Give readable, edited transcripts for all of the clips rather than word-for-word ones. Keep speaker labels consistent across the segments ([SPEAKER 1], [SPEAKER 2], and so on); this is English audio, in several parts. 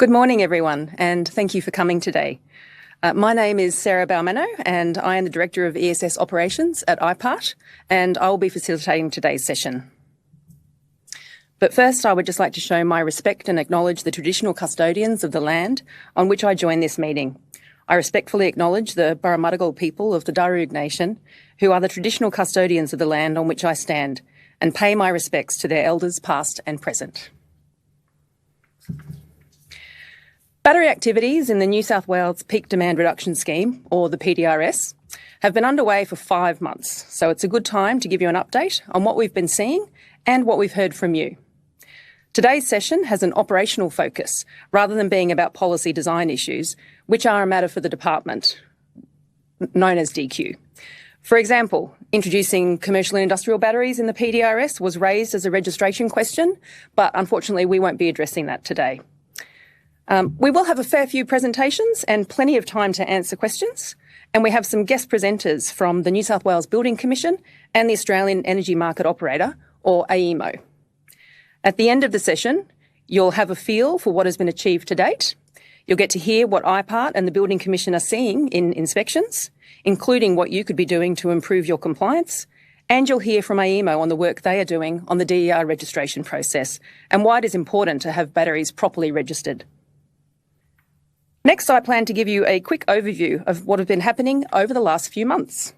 [SPEAKER 1] Good morning, everyone, and thank you for coming today. My name is Sarah Balmano, and I am the Director of ESS Operations at IPART, and I will be facilitating today's session. But first, I would just like to show my respect and acknowledge the traditional custodians of the land on which I join this meeting. I respectfully acknowledge the Burramattagal people of the Darug Nation, who are the traditional custodians of the land on which I stand, and pay my respects to their elders past and present. Battery activities in the New South Wales Peak Demand Reduction Scheme, or the PDRS, have been underway for 5 months, so it's a good time to give you an update on what we've been seeing and what we've heard from you. Today's session has an operational focus rather than being about policy design issues, which are a matter for the department, known as DQ. For example, introducing commercial and industrial batteries in the PDRS was raised as a registration question, but unfortunately we won't be addressing that today. We will have a fair few presentations and plenty of time to answer questions, and we have some guest presenters from the New South Wales Building Commission and the Australian Energy Market Operator, or AEMO. At the end of the session, you'll have a feel for what has been achieved to date. You'll get to hear what IPART and the Building Commission are seeing in inspections, including what you could be doing to improve your compliance, and you'll hear from AEMO on the work they are doing on the DER registration process and why it is important to have batteries properly registered. Next, I plan to give you a quick overview of what have been happening over the last few months.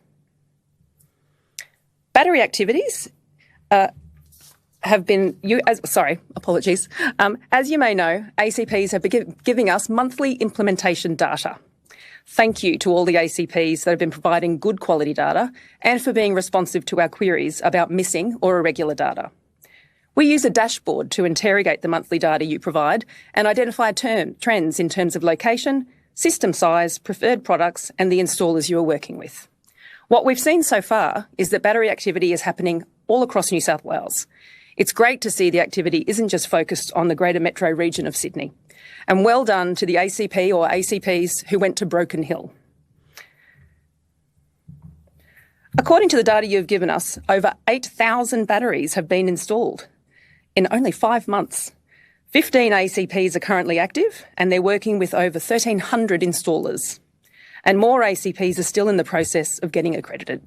[SPEAKER 1] Battery activities have been, as you may know, ACPs have been giving us monthly implementation data. Thank you to all the ACPs that have been providing good quality data and for being responsive to our queries about missing or irregular data. We use a dashboard to interrogate the monthly data you provide and identify trends in terms of location, system size, preferred products, and the installers you are working with. What we've seen so far is that battery activity is happening all across New South Wales. It's great to see the activity isn't just focused on the greater metro region of Sydney. And well done to the ACP or ACPs who went to Broken Hill. According to the data you've given us, over 8,000 batteries have been installed in only 5 months. 15 ACPs are currently active and they're working with over 1,300 installers. And more ACPs are still in the process of getting accredited.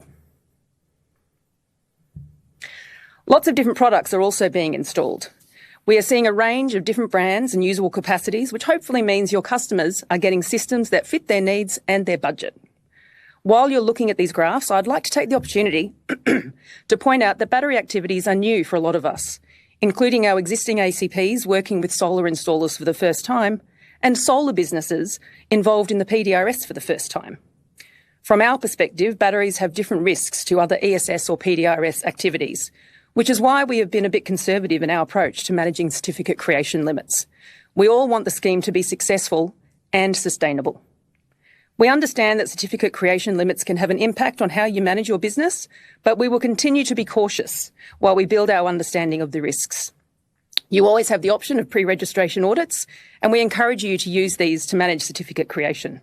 [SPEAKER 1] Lots of different products are also being installed. We are seeing a range of different brands and usable capacities, which hopefully means your customers are getting systems that fit their needs and their budget. While you're looking at these graphs, I'd like to take the opportunity to point out that battery activities are new for a lot of us, including our existing ACPs working with solar installers for the first time and solar businesses involved in the PDRS for the first time. From our perspective, batteries have different risks to other ESS or PDRS activities, which is why we have been a bit conservative in our approach to managing certificate creation limits. We all want the scheme to be successful and sustainable. We understand that certificate creation limits can have an impact on how you manage your business, but we will continue to be cautious while we build our understanding of the risks. You always have the option of pre-registration audits, and we encourage you to use these to manage certificate creation.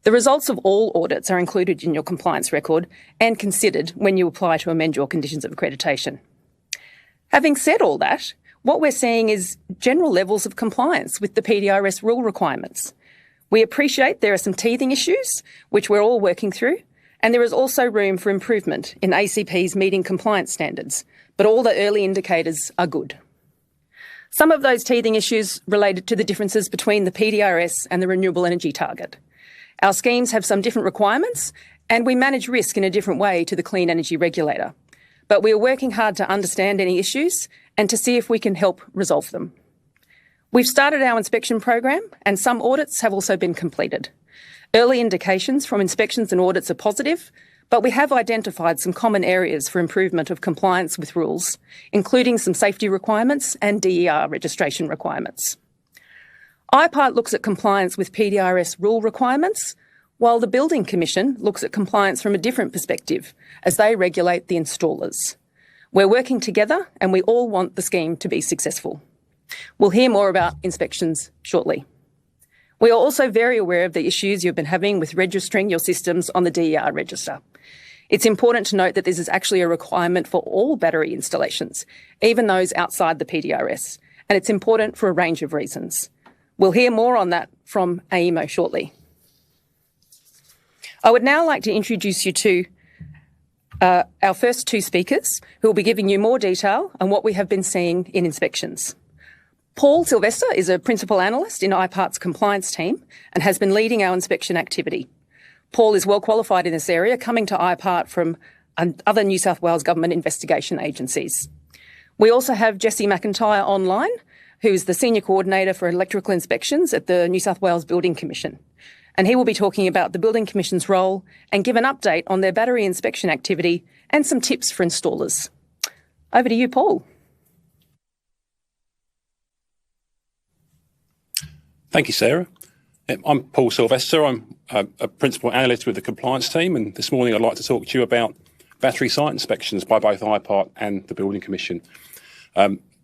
[SPEAKER 1] The results of all audits are included in your compliance record and considered when you apply to amend your conditions of accreditation. Having said all that, what we're seeing is general levels of compliance with the PDRS rule requirements. We appreciate there are some teething issues, which we're all working through, and there is also room for improvement in ACPs meeting compliance standards, but all the early indicators are good. Some of those teething issues related to the differences between the PDRS and the renewable energy target. Our schemes have some different requirements, and we manage risk in a different way to the Clean Energy Regulator. But we are working hard to understand any issues and to see if we can help resolve them. We've started our inspection program and some audits have also been completed. Early indications from inspections and audits are positive, but we have identified some common areas for improvement of compliance with rules, including some safety requirements and DER registration requirements. IPART looks at compliance with PDRS rule requirements, while the Building Commission looks at compliance from a different perspective as they regulate the installers. We're working together and we all want the scheme to be successful. We'll hear more about inspections shortly. We are also very aware of the issues you've been having with registering your systems on the DER register. It's important to note that this is actually a requirement for all battery installations, even those outside the PDRS, and it's important for a range of reasons. We'll hear more on that from AEMO shortly. I would now like to introduce you to our first two speakers, who will be giving you more detail on what we have been seeing in inspections. Paul Sylvester is a Principal Analyst in IPART's compliance team and has been leading our inspection activity. Paul is well qualified in this area, coming to IPART from other New South Wales government investigation agencies. We also have Jessie McIntyre online, who is the Senior Coordinator for Electrical Inspections at the New South Wales Building Commission. And he will be talking about the Building Commission's role and give an update on their battery inspection activity and some tips for installers. Over to you, Paul.
[SPEAKER 2] Thank you, Sarah. I'm Paul Sylvester. I'm a Principal Analyst with the compliance team, and this morning I'd like to talk to you about battery site inspections by both IPART and the Building Commission.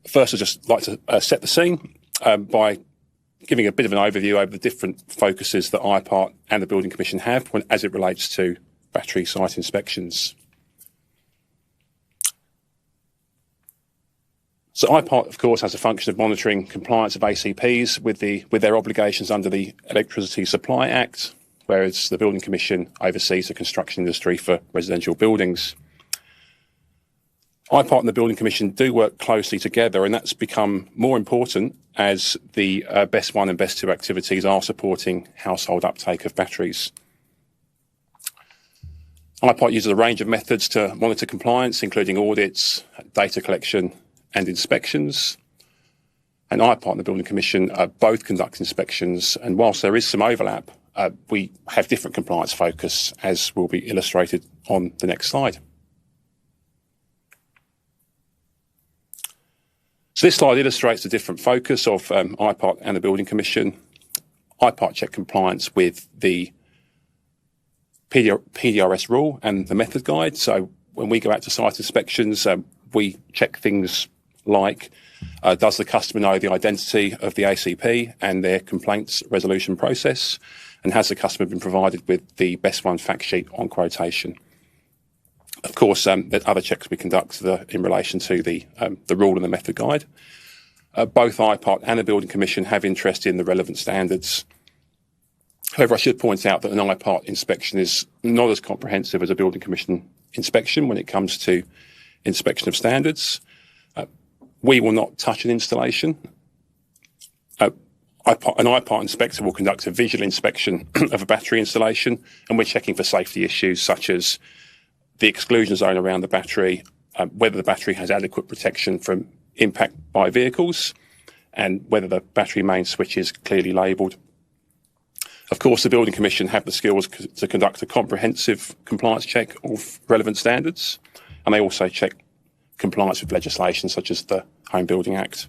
[SPEAKER 2] First, I'd just like to set the scene by giving a bit of an overview over the different focuses that IPART and the Building Commission have as it relates to battery site inspections. So IPART, of course, has a function of monitoring compliance of ACPs with their obligations under the Electricity Supply Act, whereas the Building Commission oversees the construction industry for residential buildings. IPART and the Building Commission do work closely together, and that's become more important as the Best 1 and Best 2 activities are supporting household uptake of batteries. IPART uses a range of methods to monitor compliance, including audits, data collection and inspections. And IPART and the Building Commission both conduct inspections, and whilst there is some overlap, we have different compliance focus, as will be illustrated on the next slide. So this slide illustrates the different focus of IPART and the Building Commission. IPART check compliance with the PDRS rule and the method guide. So when we go out to site inspections, we check things like, does the customer know the identity of the ACP and their complaints resolution process? And has the customer been provided with the Best 1 fact sheet on quotation? Of course, there are other checks we conduct in relation to the rule and the method guide. Both IPART and the Building Commission have interest in the relevant standards. However, I should point out that an IPART inspection is not as comprehensive as a Building Commission inspection when it comes to inspection of standards. We will not touch an installation. An IPART inspector will conduct a visual inspection of a battery installation, and we're checking for safety issues such as the exclusion zone around the battery, whether the battery has adequate protection from impact by vehicles, and whether the battery main switch is clearly labelled. Of course, the Building Commission have the skills to conduct a comprehensive compliance check of relevant standards, and they also check compliance with legislation such as the Home Building Act.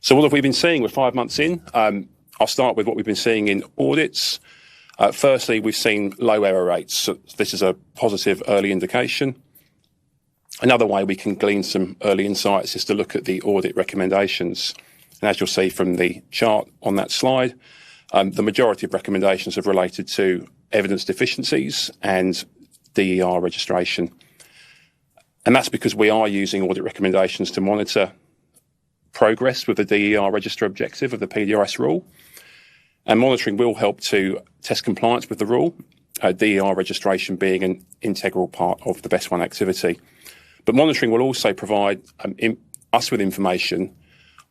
[SPEAKER 2] So what have we been seeing? We're 5 months in. I'll start with what we've been seeing in audits. Firstly, we've seen low error rates. So this is a positive early indication. Another way we can glean some early insights is to look at the audit recommendations. And as you'll see from the chart on that slide, the majority of recommendations have related to evidence deficiencies and DER registration. And that's because we are using audit recommendations to monitor progress with the DER register objective of the PDRS rule. And monitoring will help to test compliance with the rule, DER registration being an integral part of the Best 1 activity. But monitoring will also provide us with information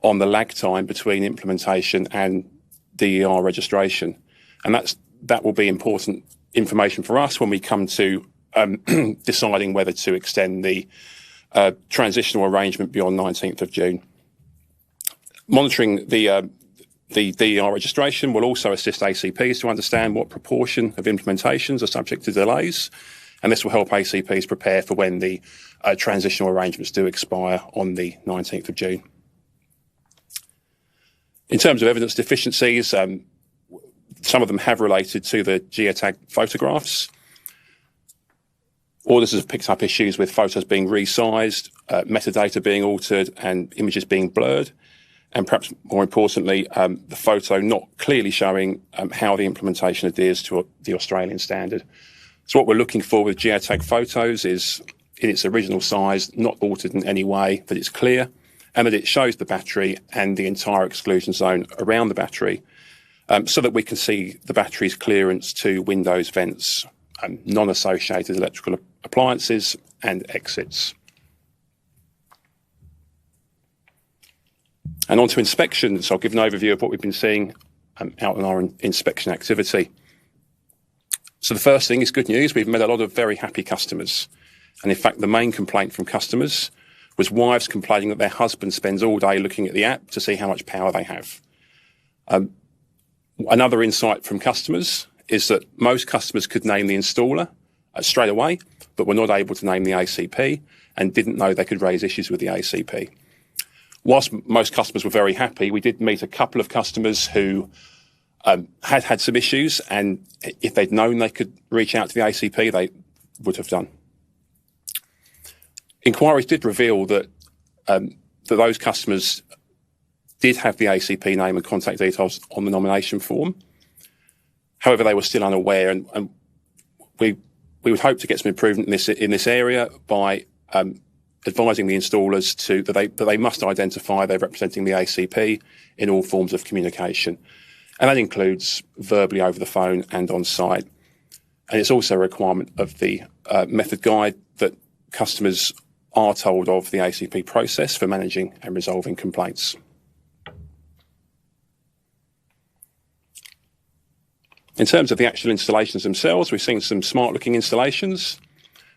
[SPEAKER 2] on the lag time between implementation and DER registration. And that will be important information for us when we come to deciding whether to extend the transitional arrangement beyond 19th of June. Monitoring the DER registration will also assist ACPs to understand what proportion of implementations are subject to delays, and this will help ACPs prepare for when the transitional arrangements do expire on the 19th of June. In terms of evidence deficiencies, some of them have related to the geotag photographs. Auditors have picked up issues with photos being resized, metadata being altered, and images being blurred. And perhaps more importantly, the photo not clearly showing how the implementation adheres to the Australian standard. So what we're looking for with geotag photos is in its original size, not altered in any way, that it's clear, and that it shows the battery and the entire exclusion zone around the battery, so that we can see the battery's clearance to windows, vents, non-associated electrical appliances and exits. And on to inspections. I'll give an overview of what we've been seeing out in our inspection activity. So the first thing is good news. We've met a lot of very happy customers. And in fact, the main complaint from customers was wives complaining that their husband spends all day looking at the app to see how much power they have. Another insight from customers is that most customers could name the installer straight away, but were not able to name the ACP and didn't know they could raise issues with the ACP. Whilst most customers were very happy, we did meet a couple of customers who had some issues, and if they'd known they could reach out to the ACP, they would have done. Inquiries did reveal that those customers did have the ACP name and contact details on the nomination form. However, they were still unaware, and we would hope to get some improvement in this area by advising the installers that they must identify they're representing the ACP in all forms of communication. And that includes verbally over the phone and on site. And it's also a requirement of the method guide that customers are told of the ACP process for managing and resolving complaints. In terms of the actual installations themselves, we've seen some smart-looking installations,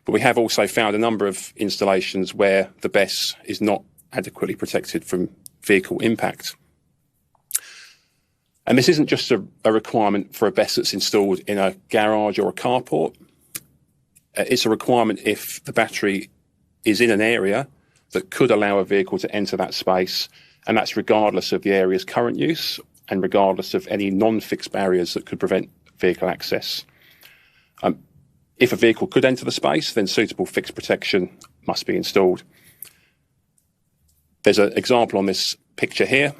[SPEAKER 2] but we have also found a number of installations where the BESS is not adequately protected from vehicle impact. And this isn't just a requirement for a BESS that's installed in a garage or a carport. It's a requirement if the battery is in an area that could allow a vehicle to enter that space, and that's regardless of the area's current use and regardless of any non-fixed barriers that could prevent vehicle access. If a vehicle could enter the space, then suitable fixed protection must be installed. There's an example on this picture here.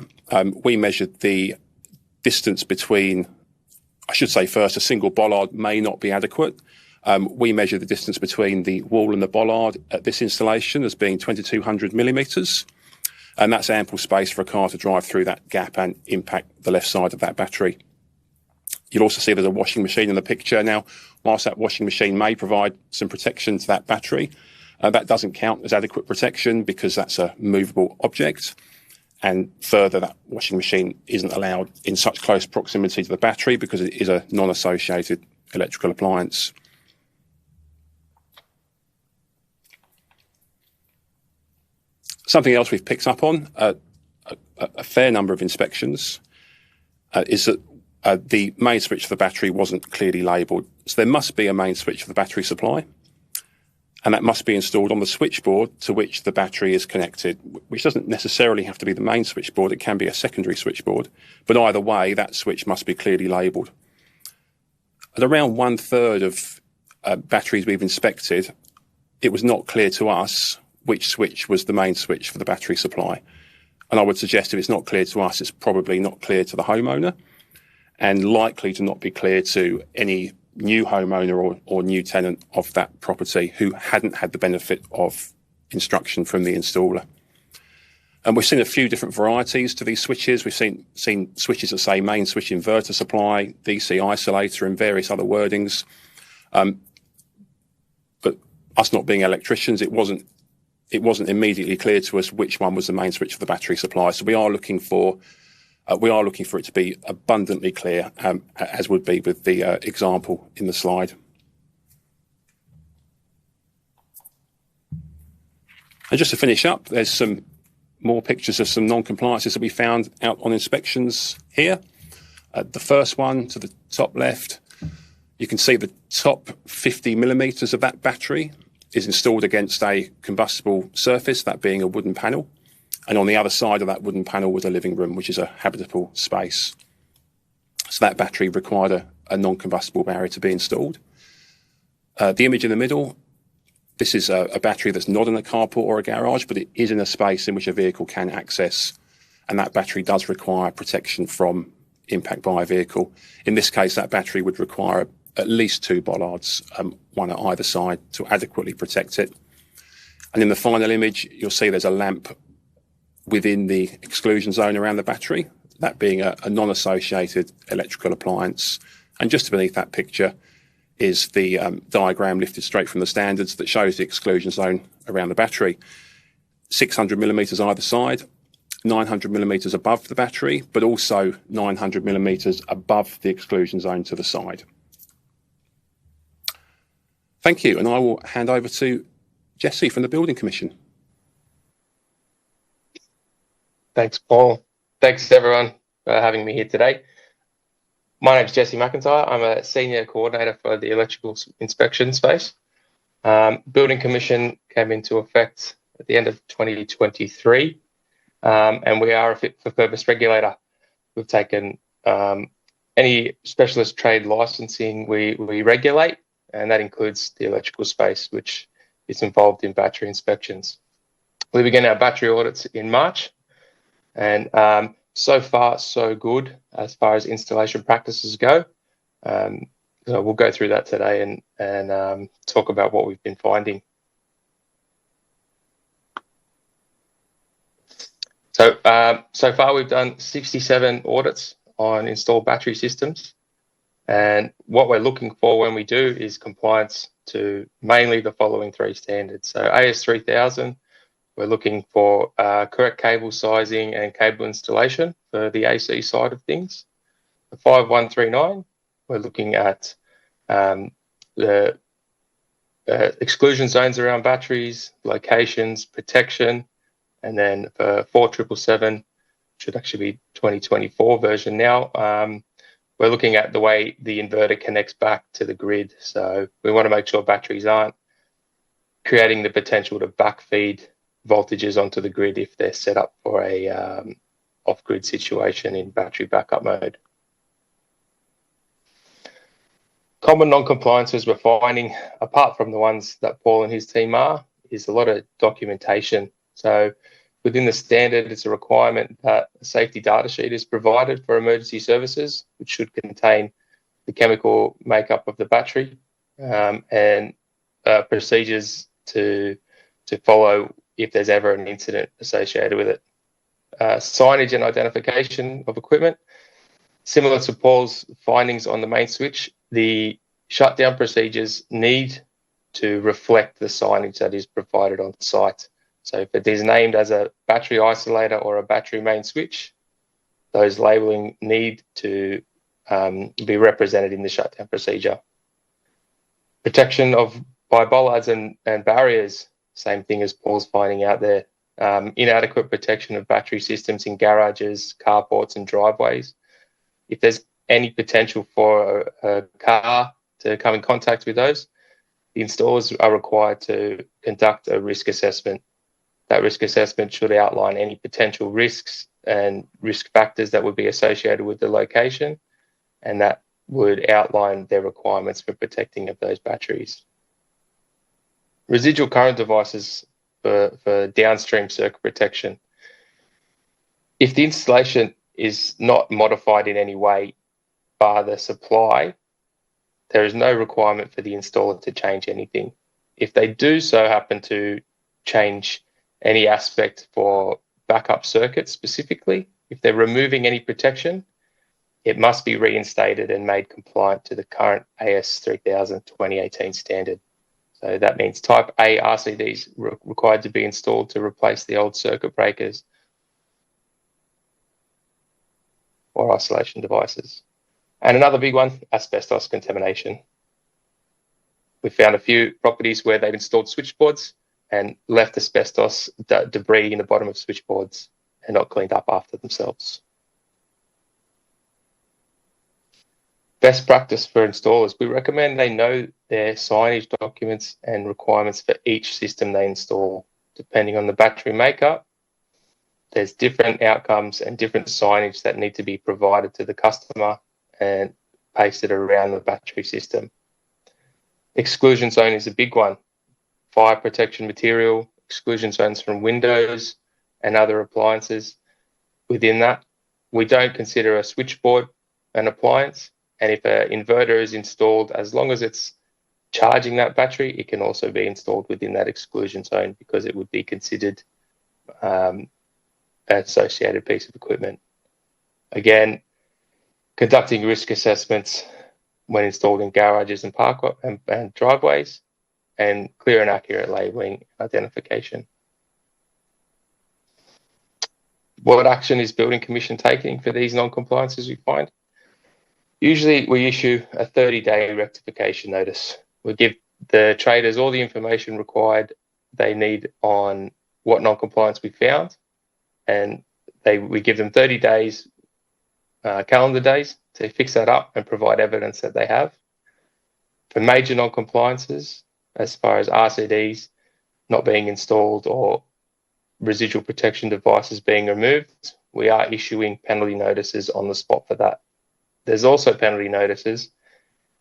[SPEAKER 2] We measured the distance between, I should say first, a single bollard may not be adequate. We measured the distance between the wall and the bollard at this installation as being 2,200 millimetres. And that's ample space for a car to drive through that gap and impact the left side of that battery. You'll also see there's a washing machine in the picture. Now, whilst that washing machine may provide some protection to that battery, that doesn't count as adequate protection because that's a movable object. And further, that washing machine isn't allowed in such close proximity to the battery because it is a non-associated electrical appliance. Something else we've picked up on a fair number of inspections is that the main switch for the battery wasn't clearly labelled. So there must be a main switch for the battery supply, and that must be installed on the switchboard to which the battery is connected, which doesn't necessarily have to be the main switchboard. It can be a secondary switchboard, but either way, that switch must be clearly labelled. At around 1/3 of batteries we've inspected, it was not clear to us which switch was the main switch for the battery supply. And I would suggest if it's not clear to us, it's probably not clear to the homeowner and likely to not be clear to any new homeowner or new tenant of that property who hadn't had the benefit of instruction from the installer. And we've seen a few different varieties to these switches. We've seen switches that say main switch inverter supply, DC isolator and various other wordings. But us not being electricians, it wasn't immediately clear to us which one was the main switch for the battery supply. So we are looking for it to be abundantly clear, as would be with the example in the slide. And just to finish up, there's some more pictures of some non-compliances that we found out on inspections here. The first one to the top left, you can see the top 50 millimetres of that battery is installed against a combustible surface, that being a wooden panel. And on the other side of that wooden panel was a living room, which is a habitable space. So that battery required a non-combustible barrier to be installed. The image in the middle, this is a battery that's not in a carport or a garage, but it is in a space in which a vehicle can access. And that battery does require protection from impact by a vehicle. In this case, that battery would require at least 2 bollards, one at either side, to adequately protect it. And in the final image, you'll see there's a lamp within the exclusion zone around the battery, that being a non-associated electrical appliance. And just beneath that picture is the diagram lifted straight from the standards that shows the exclusion zone around the battery. 600 millimetres either side, 900 millimetres above the battery, but also 900 millimetres above the exclusion zone to the side. Thank you, and I will hand over to Jesse from the Building Commission.
[SPEAKER 3] Thanks, Paul. Thanks, everyone, for having me here today. My name is Jesse McIntyre. I'm a Senior Coordinator for the Electrical Inspection Space. Building Commission came into effect at the end of 2023, and we are a fit-for-purpose regulator. We've taken any specialist trade licensing we regulate, and that includes the electrical space, which is involved in battery inspections. We began our battery audits in March, and so far, so good as far as installation practices go. So we'll go through that today and talk about what we've been finding. So far, we've done 67 audits on installed battery systems. And what we're looking for when we do is compliance to mainly the following three standards. So AS3000, we're looking for correct cable sizing and cable installation for the AC side of things. The 5139, we're looking at the exclusion zones around batteries, locations, protection, and then for 4777, should actually be 2024 version now, we're looking at the way the inverter connects back to the grid. So we want to make sure batteries aren't creating the potential to backfeed voltages onto the grid if they're set up for a off-grid situation in battery backup mode. Common non-compliances we're finding, apart from the ones that Paul and his team are, is a lot of documentation. So within the standard, it's a requirement that a safety data sheet is provided for emergency services, which should contain the chemical makeup of the battery and procedures to follow if there's ever an incident associated with it. Signage and identification of equipment. Similar to Paul's findings on the main switch, the shutdown procedures need to reflect the signage that is provided on site. So if it is named as a battery isolator or a battery main switch, those labelling need to be represented in the shutdown procedure. Protection by bollards and barriers, same thing as Paul's finding out there. Inadequate protection of battery systems in garages, carports and driveways. If there's any potential for a car to come in contact with those, the installers are required to conduct a risk assessment. That risk assessment should outline any potential risks and risk factors that would be associated with the location, and that would outline their requirements for protecting of those batteries. Residual current devices for downstream circuit protection. If the installation is not modified in any way by the supply, there is no requirement for the installer to change anything. If they do so happen to change any aspect for backup circuits specifically, if they're removing any protection, it must be reinstated and made compliant to the current AS3000 2018 standard. So that means type A RCDs required to be installed to replace the old circuit breakers or isolation devices. And another big one, asbestos contamination. We found a few properties where they've installed switchboards and left asbestos debris in the bottom of switchboards and not cleaned up after themselves. Best practice for installers. We recommend they know their signage documents and requirements for each system they install. Depending on the battery makeup, there's different outcomes and different signage that need to be provided to the customer and pasted around the battery system. Exclusion zone is a big one. Fire protection material, exclusion zones from windows and other appliances. Within that, we don't consider a switchboard an appliance. And if an inverter is installed, as long as it's charging that battery, it can also be installed within that exclusion zone because it would be considered an associated piece of equipment. Again, conducting risk assessments when installed in garages and and driveways, and clear and accurate labelling identification. What action is Building Commission taking for these non-compliances we find? Usually we issue a 30-day rectification notice. We give the traders all the information required they need on what non-compliance we found, and we give them 30 days, calendar days, to fix that up and provide evidence that they have. For major non-compliances, as far as RCDs not being installed or residual protection devices being removed, we are issuing penalty notices on the spot for that. There's also penalty notices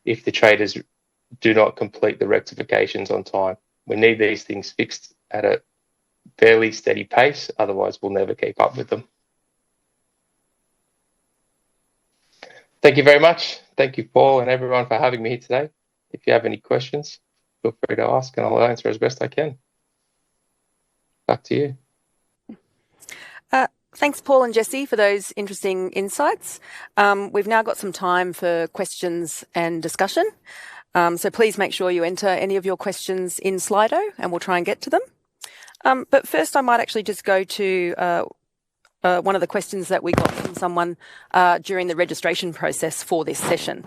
[SPEAKER 3] if the traders do not complete the rectifications on time. We need these things fixed at a fairly steady pace, otherwise we'll never keep up with them. Thank you very much. Thank you, Paul, and everyone for having me here today. If you have any questions, feel free to ask and I'll answer as best I can. Back to you.
[SPEAKER 1] Thanks, Paul and Jessie, for those interesting insights. We've now got some time for questions and discussion. So please make sure you enter any of your questions in Slido and we'll try and get to them. But first, I might actually just go to one of the questions that we got from someone during the registration process for this session.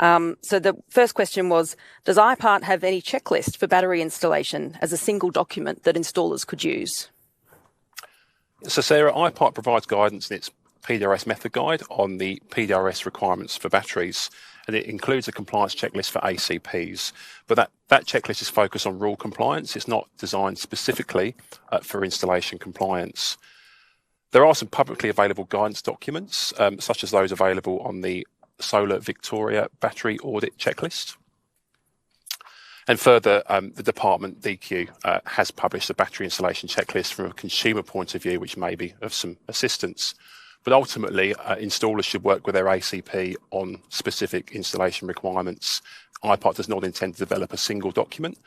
[SPEAKER 1] So the first question was, does IPART have any checklist for battery installation as a single document that installers could use?
[SPEAKER 2] So Sarah, IPART provides guidance in its PDRS method guide on the PDRS requirements for batteries, and it includes a compliance checklist for ACPs. But that checklist is focused on rule compliance. It's not designed specifically for installation compliance. There are some publicly available guidance documents, such as those available on the Solar Victoria Battery Audit Checklist. And further, the department, DQ, has published a battery installation checklist from a consumer point of view, which may be of some assistance. But ultimately, installers should work with their ACP on specific installation requirements. IPART does not intend to develop a single document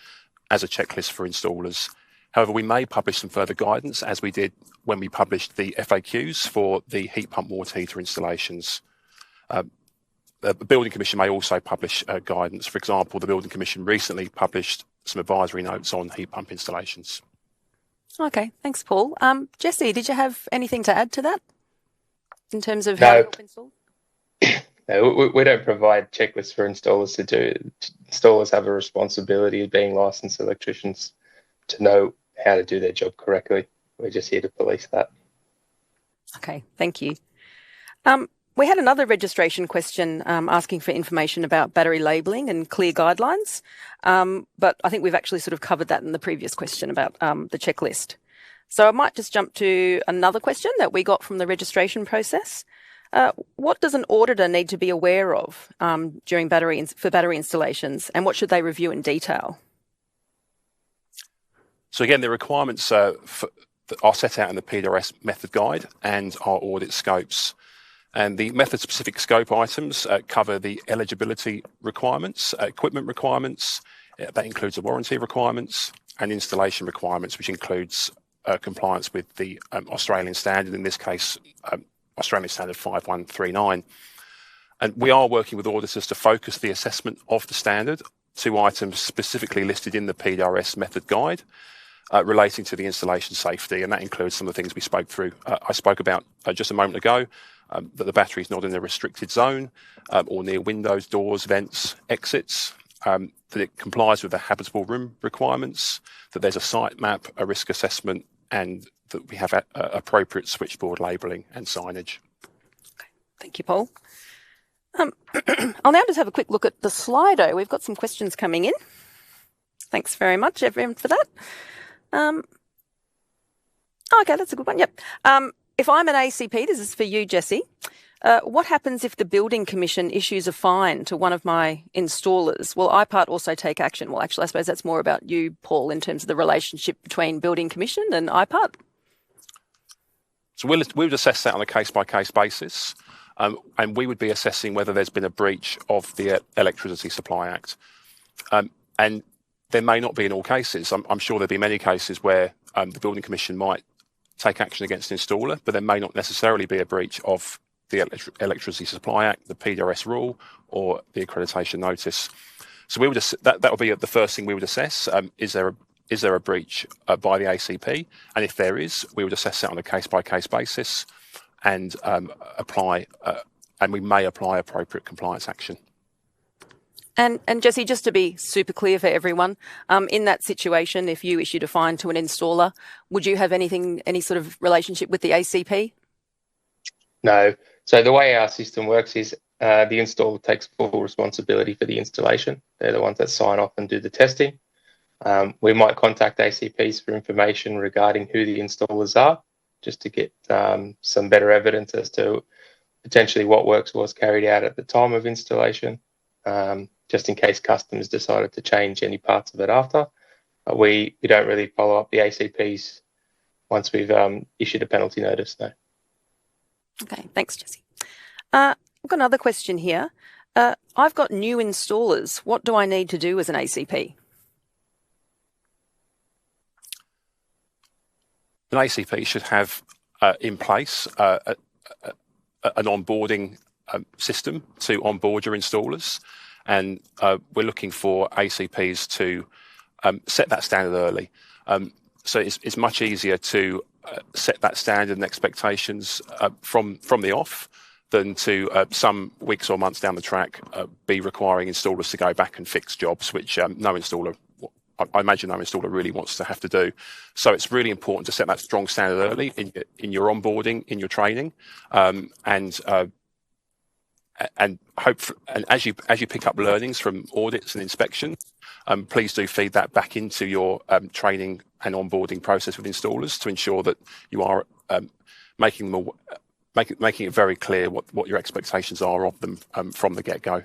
[SPEAKER 2] as a checklist for installers. However, we may publish some further guidance, as we did when we published the FAQs for the heat pump water heater installations. The Building Commission may also publish guidance. For example, the Building Commission recently published some advisory notes on heat pump installations.
[SPEAKER 1] Okay, thanks, Paul. Jessie, did you have anything to add to that in terms of how to help install?
[SPEAKER 3] No, we don't provide checklists for installers to do. Installers have a responsibility of being licensed electricians to know how to do their job correctly. We're just here to police that. Okay,
[SPEAKER 1] thank you. We had another registration question asking for information about battery labelling and clear guidelines, but I think we've actually sort of covered that in the previous question about the checklist. So I might just jump to another question that we got from the registration process. What does an auditor need to be aware of during for battery installations, and what should they review in detail?
[SPEAKER 2] So again, the requirements are set out in the PDRS method guide and our audit scopes. And the method-specific scope items cover the eligibility requirements, equipment requirements, that includes the warranty requirements, and installation requirements, which includes compliance with the Australian standard, in this case, Australian Standard 5139. And we are working with auditors to focus the assessment of the standard to items specifically listed in the PDRS method guide relating to the installation safety, and that includes some of the things we spoke through. I spoke about just a moment ago, that the battery is not in a restricted zone or near windows, doors, vents, exits, that it complies with the habitable room requirements, that there's a site map, a risk assessment, and that we have appropriate switchboard labelling and signage.
[SPEAKER 1] Okay. Thank you, Paul. I'll now just have a quick look at the Slido. We've got some questions coming in. Thanks very much, everyone, for that. Okay, that's a good one. Yep. If I'm an ACP, this is for you, Jessie, what happens if the Building Commission issues a fine to one of my installers? Will IPART also take action? Well, actually, I suppose that's more about you, Paul, in terms of the relationship between Building Commission and IPART.
[SPEAKER 2] So we'll assess that on a case-by-case basis, and we would be assessing whether there's been a breach of the Electricity Supply Act. And there may not be in all cases. I'm sure there'll be many cases where the Building Commission might take action against an installer, but there may not necessarily be a breach of the Electricity Supply Act, the PDRS rule, or the accreditation notice. So we would that would be the first thing we would assess. Is there a breach by the ACP? And if there is, we would assess that on a case-by-case basis and apply, and we may apply appropriate compliance action.
[SPEAKER 1] And Jesse, just to be super clear for everyone, in that situation, if you issued a fine to an installer, would you have any sort of relationship with the ACP?
[SPEAKER 3] No. So the way our system works is the installer takes full responsibility for the installation. They're the ones that sign off and do the testing. We might contact ACPs for information regarding who the installers are, just to get some better evidence as to potentially what works was carried out at the time of installation, just in case customers decided to change any parts of it after. We don't really follow up the ACPs once we've issued a penalty notice, no.
[SPEAKER 1] Okay, thanks, Jesse. I've got another question here. I've got new installers. What do I need to do as an ACP?
[SPEAKER 2] An ACP should have in place an onboarding system to onboard your installers, and we're looking for ACPs to set that standard early. So it's much easier to set that standard and expectations from the off than to some weeks or months down the track be requiring installers to go back and fix jobs, which I imagine no installer really wants to have to do. So it's really important to set that strong standard early in your onboarding, in your training, and as you pick up learnings from audits and inspections, please do feed that back into your training and onboarding process with installers to ensure that you are making it very clear what your expectations are of them from the get-go.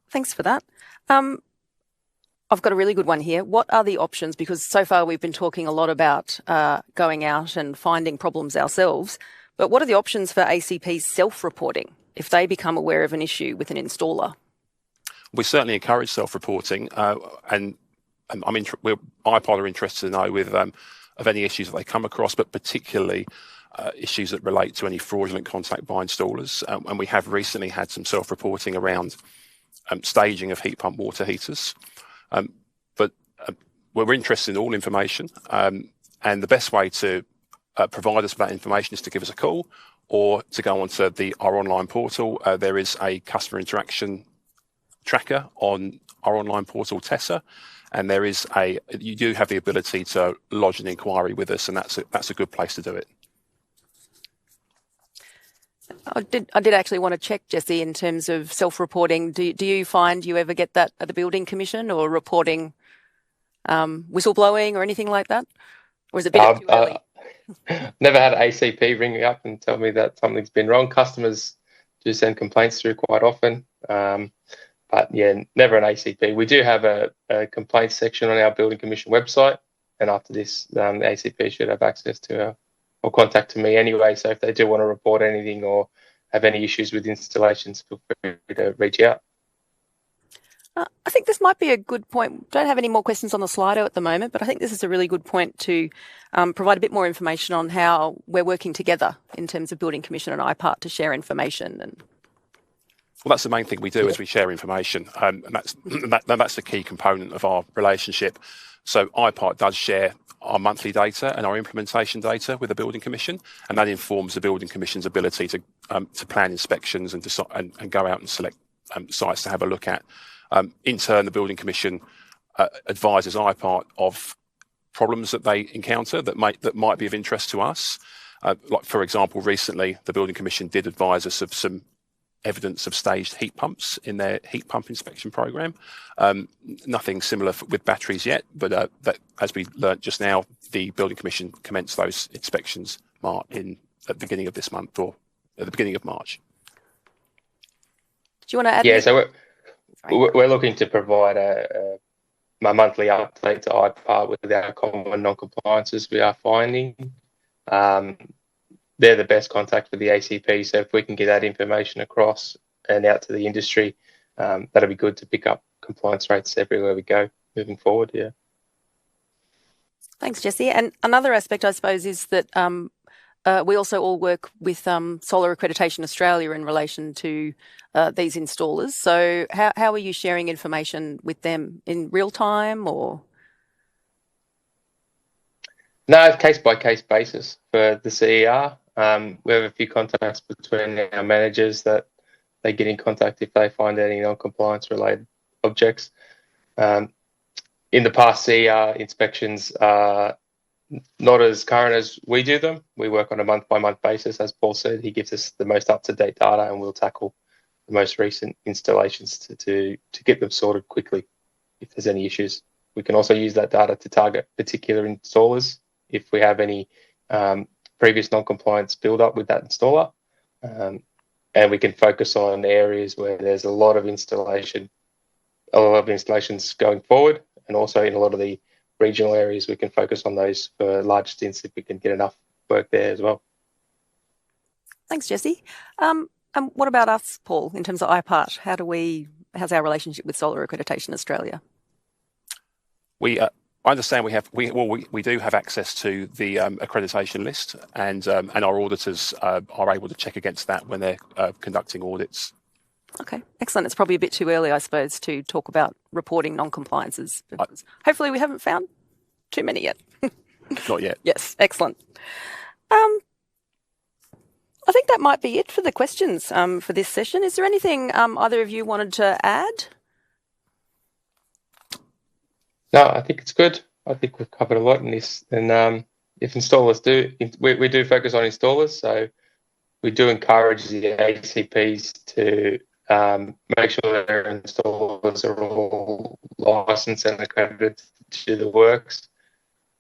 [SPEAKER 1] Thanks for that. I've got a really good one here. What are the options? Because so far we've been talking a lot about going out and finding problems ourselves, but what are the options for ACPs self-reporting if they become aware of an issue with an installer?
[SPEAKER 2] We certainly encourage self-reporting, and IPART are interested to know of any issues that they come across, but particularly issues that relate to any fraudulent contact by installers. And we have recently had some self-reporting around staging of heat pump water heaters. But we're interested in all information, and the best way to provide us with that information is to give us a call or to go onto our online portal. There is a customer interaction tracker on our online portal, Tessa, and you do have the ability to lodge an inquiry with us, and that's a good place to do it.
[SPEAKER 1] I did actually want to check, Jesse, in terms of self-reporting. Do you find you ever get that at the Building Commission, or reporting whistleblowing or anything like that? Or is it a bit too early?
[SPEAKER 3] Never had an ACP ring me up and tell me that something's been wrong. Customers do send complaints through quite often. But yeah, never an ACP. We do have a complaints section on our Building Commission website, and after this, the ACP should have access to or contact me anyway. So if they do want to report anything or have any issues with installations, feel free to reach out.
[SPEAKER 1] I think this might be a good point. Don't have any more questions on the Slido at the moment, but I think this is a really good point to provide a bit more information on how we're working together in terms of Building Commission and IPART to share information. And
[SPEAKER 2] well, that's the main thing we do, is we share information, and that's the key component of our relationship. So IPART does share our monthly data and our implementation data with the Building Commission, and that informs the Building Commission's ability to plan inspections and go out and select sites to have a look at. In turn, the Building Commission advises IPART of problems that they encounter that might be of interest to us. Like, for example, recently the Building Commission did advise us of some evidence of staged heat pumps in their heat pump inspection program. Nothing similar with batteries yet, but that, as we learnt just now, the Building Commission commenced those inspections at the beginning of this month, or at the beginning of March.
[SPEAKER 1] Do you want to add?
[SPEAKER 3] Yeah, so we're looking to provide a monthly update to IPART with our common non-compliances we are finding. They're the best contact for the ACP, so if we can get that information across and out to the industry, that'll be good to pick up compliance rates everywhere we go moving forward. Yeah.
[SPEAKER 1] Thanks, Jessie. And another aspect, I suppose, is that we also all work with Solar Accreditation Australia in relation to these installers. So how are you sharing information with them in real time or?
[SPEAKER 3] No, case-by-case basis for the CER. We have a few contacts between our managers that they get in contact if they find any non-compliance related objects. In the past, CER inspections are not as current as we do them. We work on a month-by-month basis. As Paul said, he gives us the most up-to-date data and we'll tackle the most recent installations to get them sorted quickly if there's any issues. We can also use that data to target particular installers if we have any previous non-compliance build up with that installer. And we can focus on areas where there's a lot of installations going forward, and also in a lot of the regional areas we can focus on those for large stints if we can get enough work there as well.
[SPEAKER 1] Thanks, Jessie. And what about us, Paul, in terms of IPART? How's our relationship with Solar Accreditation Australia?
[SPEAKER 2] I understand we do have access to the accreditation list, and our auditors are able to check against that when they're conducting audits.
[SPEAKER 1] Okay, excellent. It's probably a bit too early, I suppose, to talk about reporting non-compliances. Hopefully we haven't found too many yet.
[SPEAKER 2] Not yet.
[SPEAKER 1] Yes, excellent. I think that might be it for the questions for this session. Is there anything either of you wanted to add?
[SPEAKER 3] No, I think it's good. I think we've covered a lot in this. And if installers we do focus on installers. So we do encourage the ACPs to make sure that their installers are all licensed and accredited to do the works,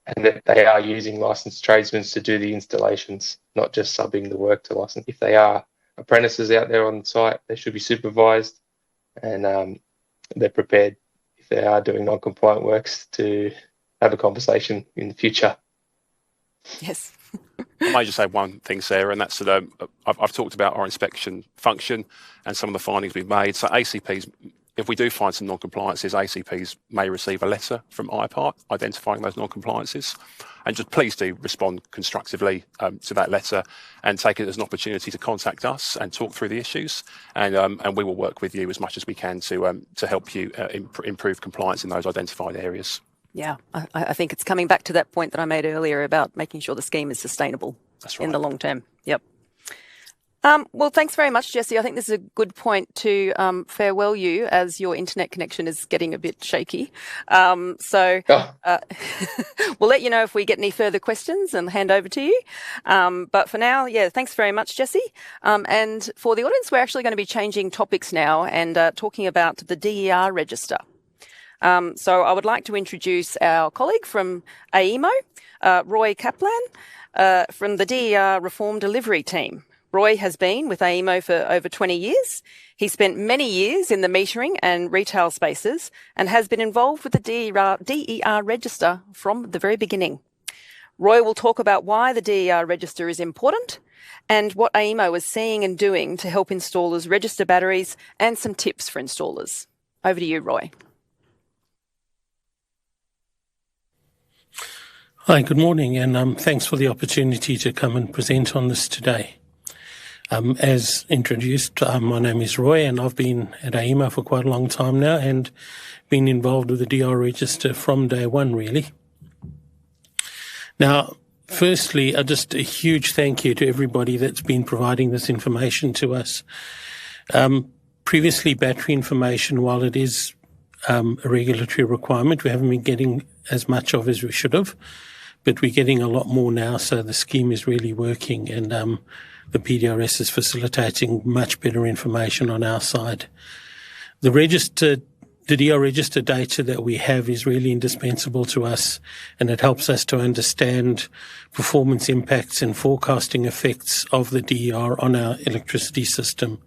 [SPEAKER 3] and that they are using licensed tradesmen to do the installations, not just subbing the work to license. If they are apprentices out there on site, they should be supervised, and they're prepared if they are doing non-compliant works to have a conversation in the future.
[SPEAKER 1] Yes.
[SPEAKER 2] I might just say one thing, Sarah, and that's that I've talked about our inspection function and some of the findings we've made. So ACPs, if we do find some non-compliances, ACPs may receive a letter from IPART identifying those non-compliances. And just please do respond constructively to that letter and take it as an opportunity to contact us and talk through the issues. And we will work with you as much as we can to help you improve compliance in those identified areas.
[SPEAKER 1] Yeah, I think it's coming back to that point that I made earlier about making sure the scheme is sustainable.
[SPEAKER 2] That's right.
[SPEAKER 1] In the long term. Yep. Well, thanks very much, Jessie. I think this is a good point to farewell you as your internet connection is getting a bit shaky. We'll let you know if we get any further questions and hand over to you. But for now, yeah, thanks very much, Jessie. And for the audience, we're actually going to be changing topics now and talking about the DER register. So I would like to introduce our colleague from AEMO, Roy Kaplan, from the DER Reform Delivery Team. Roy has been with AEMO for over 20 years. He spent many years in the metering and retail spaces and has been involved with the DER register from the very beginning. Roy will talk about why the DER register is important and what AEMO is seeing and doing to help installers register batteries and some tips for installers. Over to you, Roy.
[SPEAKER 4] Hi, good morning, and thanks for the opportunity to come and present on this today. As introduced, my name is Roy, and I've been at AEMO for quite a long time now and been involved with the DER register from day one, really. Now, firstly, just a huge thank you to everybody that's been providing this information to us. Previously, battery information, while it is a regulatory requirement, we haven't been getting as much of as we should have, but we're getting a lot more now, so the scheme is really working, and the PDRS is facilitating much better information on our side. The DER register data that we have is really indispensable to us, and it helps us to understand performance impacts and forecasting effects of the DER on our electricity system.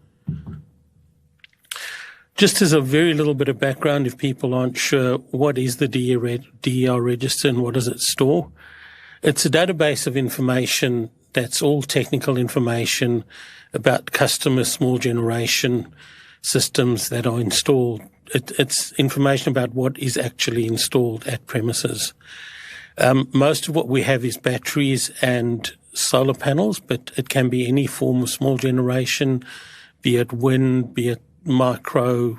[SPEAKER 4] Just as a very little bit of background, if people aren't sure, what is the DER register and what does it store? It's a database of information that's all technical information about customer small generation systems that are installed. It's information about what is actually installed at premises. Most of what we have is batteries and solar panels, but it can be any form of small generation, be it wind, be it micro,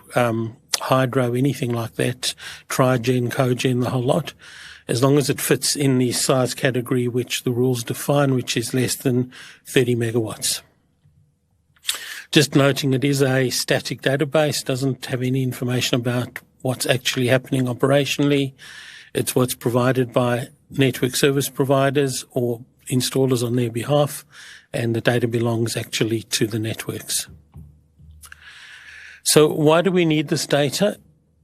[SPEAKER 4] hydro, anything like that, trigen, cogen, the whole lot, as long as it fits in the size category which the rules define, which is less than 30 megawatts. Just noting it is a static database, doesn't have any information about what's actually happening operationally. It's what's provided by network service providers or installers on their behalf, and the data belongs actually to the networks. So why do we need this data?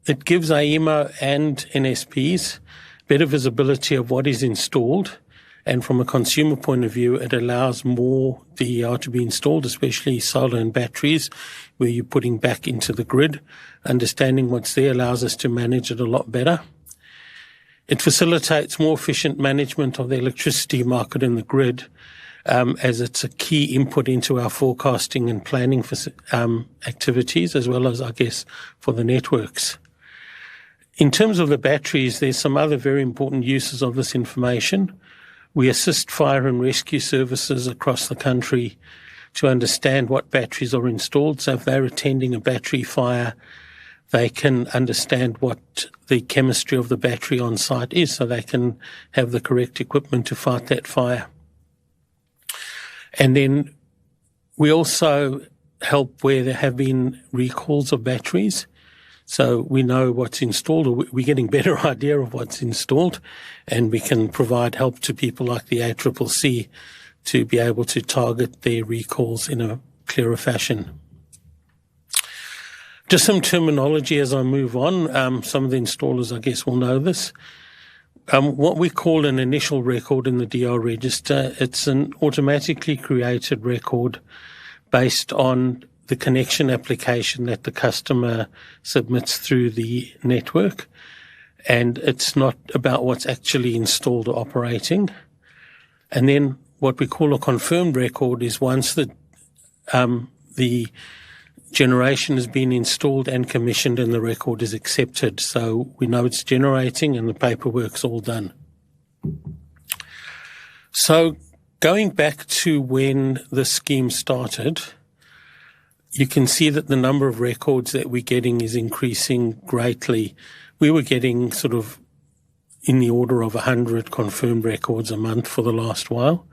[SPEAKER 4] It gives AEMO and NSPs better visibility of what is installed, and from a consumer point of view, it allows more DER to be installed, especially solar and batteries, where you're putting back into the grid. Understanding what's there allows us to manage it a lot better. It facilitates more efficient management of the electricity market in the grid, as it's a key input into our forecasting and planning for activities, as well as, I guess, for the networks. In terms of the batteries, there's some other very important uses of this information. We assist fire and rescue services across the country to understand what batteries are installed. So if they're attending a battery fire, they can understand what the chemistry of the battery on site is, so they can have the correct equipment to fight that fire. And then we also help where there have been recalls of batteries. So we know what's installed, or we're getting a better idea of what's installed, and we can provide help to people like the ACCC to be able to target their recalls in a clearer fashion. Just some terminology as I move on. Some of the installers, I guess, will know this. What we call an initial record in the DR register, it's an automatically created record based on the connection application that the customer submits through the network. And it's not about what's actually installed or operating. And then what we call a confirmed record is once the generation has been installed and commissioned and the record is accepted. So we know it's generating and the paperwork's all done. So going back to when the scheme started, you can see that the number of records that we're getting is increasing greatly. We were getting sort of in the order of 100 confirmed records a month for the last while.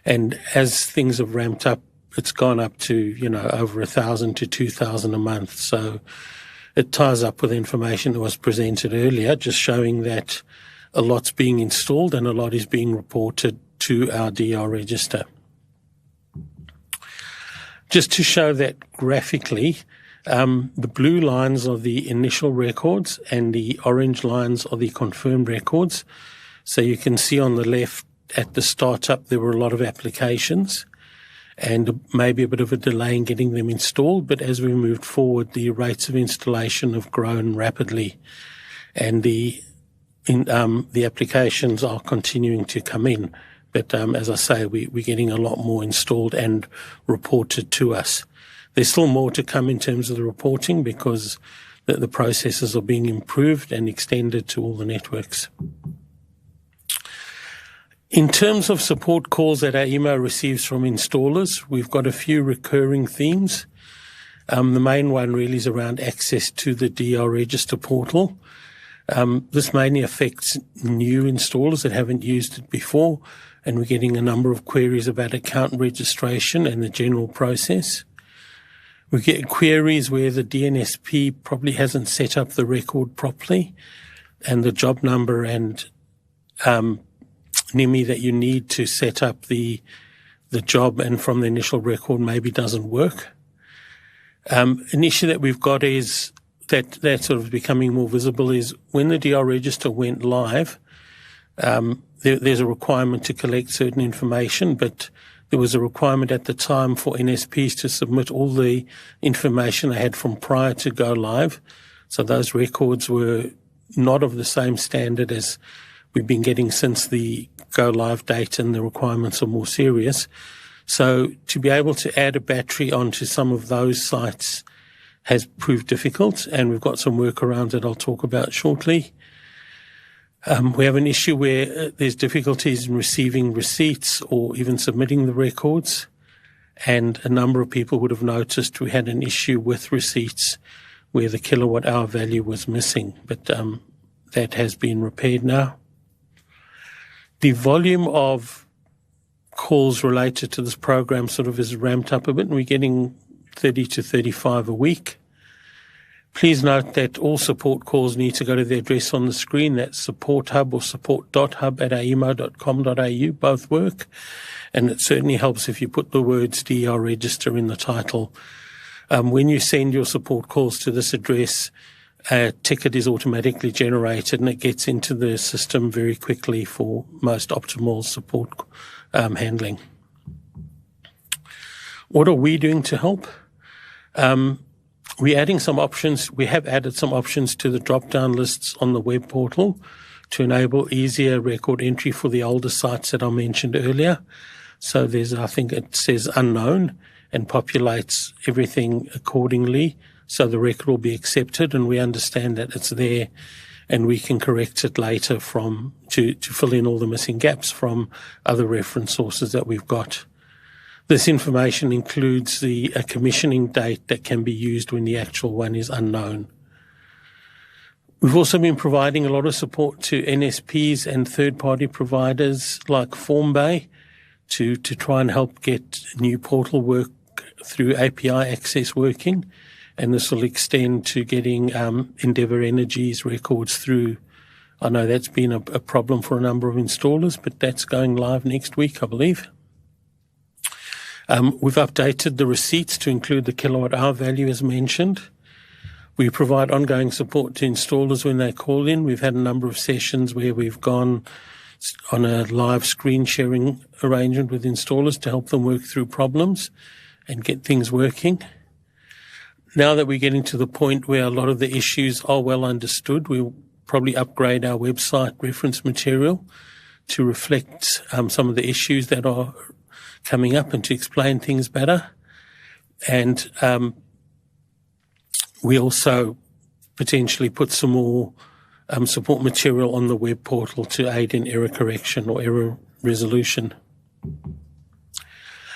[SPEAKER 4] And as things have ramped up, it's gone up to, over 1,000 to 2,000 a month. So it ties up with information that was presented earlier, just showing that a lot's being installed and a lot is being reported to our DR register. Just to show that graphically, the blue lines are the initial records and the orange lines are the confirmed records. So you can see on the left at the startup, there were a lot of applications and maybe a bit of a delay in getting them installed. But as we moved forward, the rates of installation have grown rapidly, and the applications are continuing to come in. But as I say, we're getting a lot more installed and reported to us. There's still more to come in terms of the reporting because the processes are being improved and extended to all the networks. In terms of support calls that AEMO receives from installers, we've got a few recurring themes. The main one really is around access to the DR register portal. This mainly affects new installers that haven't used it before, and we're getting a number of queries about account registration and the general process. We get queries where the DNSP probably hasn't set up the record properly, and the job number and NIMI that you need to set up the job and from the initial record maybe doesn't work. An issue that we've got is that's sort of becoming more visible is when the DR register went live, there's a requirement to collect certain information, but there was a requirement at the time for NSPs to submit all the information they had from prior to go live. So those records were not of the same standard as we've been getting since the go live date, and the requirements are more serious. So to be able to add a battery onto some of those sites has proved difficult, and we've got some workarounds that I'll talk about shortly. We have an issue where there's difficulties in receiving receipts or even submitting the records. And a number of people would have noticed we had an issue with receipts where the kilowatt hour value was missing, but that has been repaired now. The volume of calls related to this program sort of is ramped up a bit, and we're getting 30 to 35 a week. Please note that all support calls need to go to the address on the screen. That's support.hub or support.hub@aemo.com.au. Both work. And it certainly helps if you put the words DER register in the title. When you send your support calls to this address, a ticket is automatically generated and it gets into the system very quickly for most optimal support handling. What are we doing to help? We're adding some options. We have added some options to the drop-down lists on the web portal to enable easier record entry for the older sites that I mentioned earlier. So I think it says unknown and populates everything accordingly. So the record will be accepted and we understand that it's there and we can correct it later to fill in all the missing gaps from other reference sources that we've got. This information includes a commissioning date that can be used when the actual one is unknown. We've also been providing a lot of support to NSPs and third-party providers like Formbay to try and help get new portal work through API access working. And this will extend to getting Endeavour Energy's records through. I know that's been a problem for a number of installers, but that's going live next week, I believe. We've updated the receipts to include the kilowatt hour value as mentioned. We provide ongoing support to installers when they call in. We've had a number of sessions where we've gone on a live screen sharing arrangement with installers to help them work through problems and get things working. Now that we're getting to the point where a lot of the issues are well understood, we'll probably upgrade our website reference material to reflect some of the issues that are coming up and to explain things better. And we also potentially put some more support material on the web portal to aid in error correction or error resolution.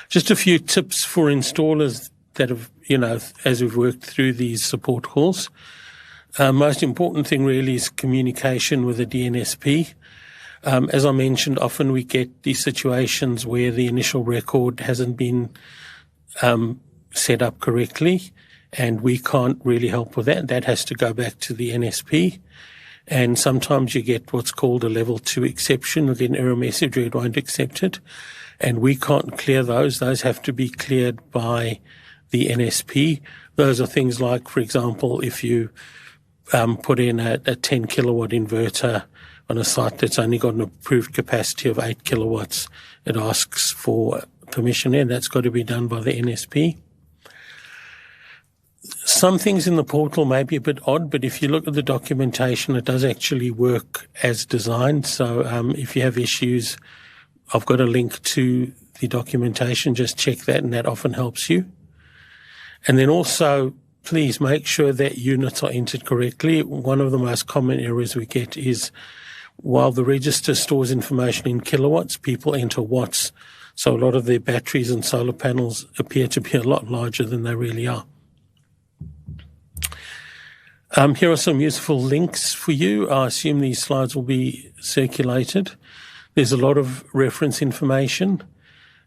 [SPEAKER 4] Just a few tips for installers that have, as we've worked through these support calls. Most important thing really is communication with the DNSP. As I mentioned, often we get these situations where the initial record hasn't been set up correctly, and we can't really help with that. That has to go back to the NSP. And sometimes you get what's called a level 2 exception with an error message where it won't accept it. And we can't clear those. Those have to be cleared by the NSP. Those are things like, for example, if you put in a 10 kilowatt inverter on a site that's only got an approved capacity of 8 kilowatts, it asks for permission and that's got to be done by the NSP. Some things in the portal may be a bit odd, but if you look at the documentation, it does actually work as designed. So if you have issues, I've got a link to the documentation. Just check that, and that often helps you. And then also, please make sure that units are entered correctly. One of the most common errors we get is while the register stores information in kilowatts, people enter watts. So a lot of their batteries and solar panels appear to be a lot larger than they really are. Here are some useful links for you. I assume these slides will be circulated. There's a lot of reference information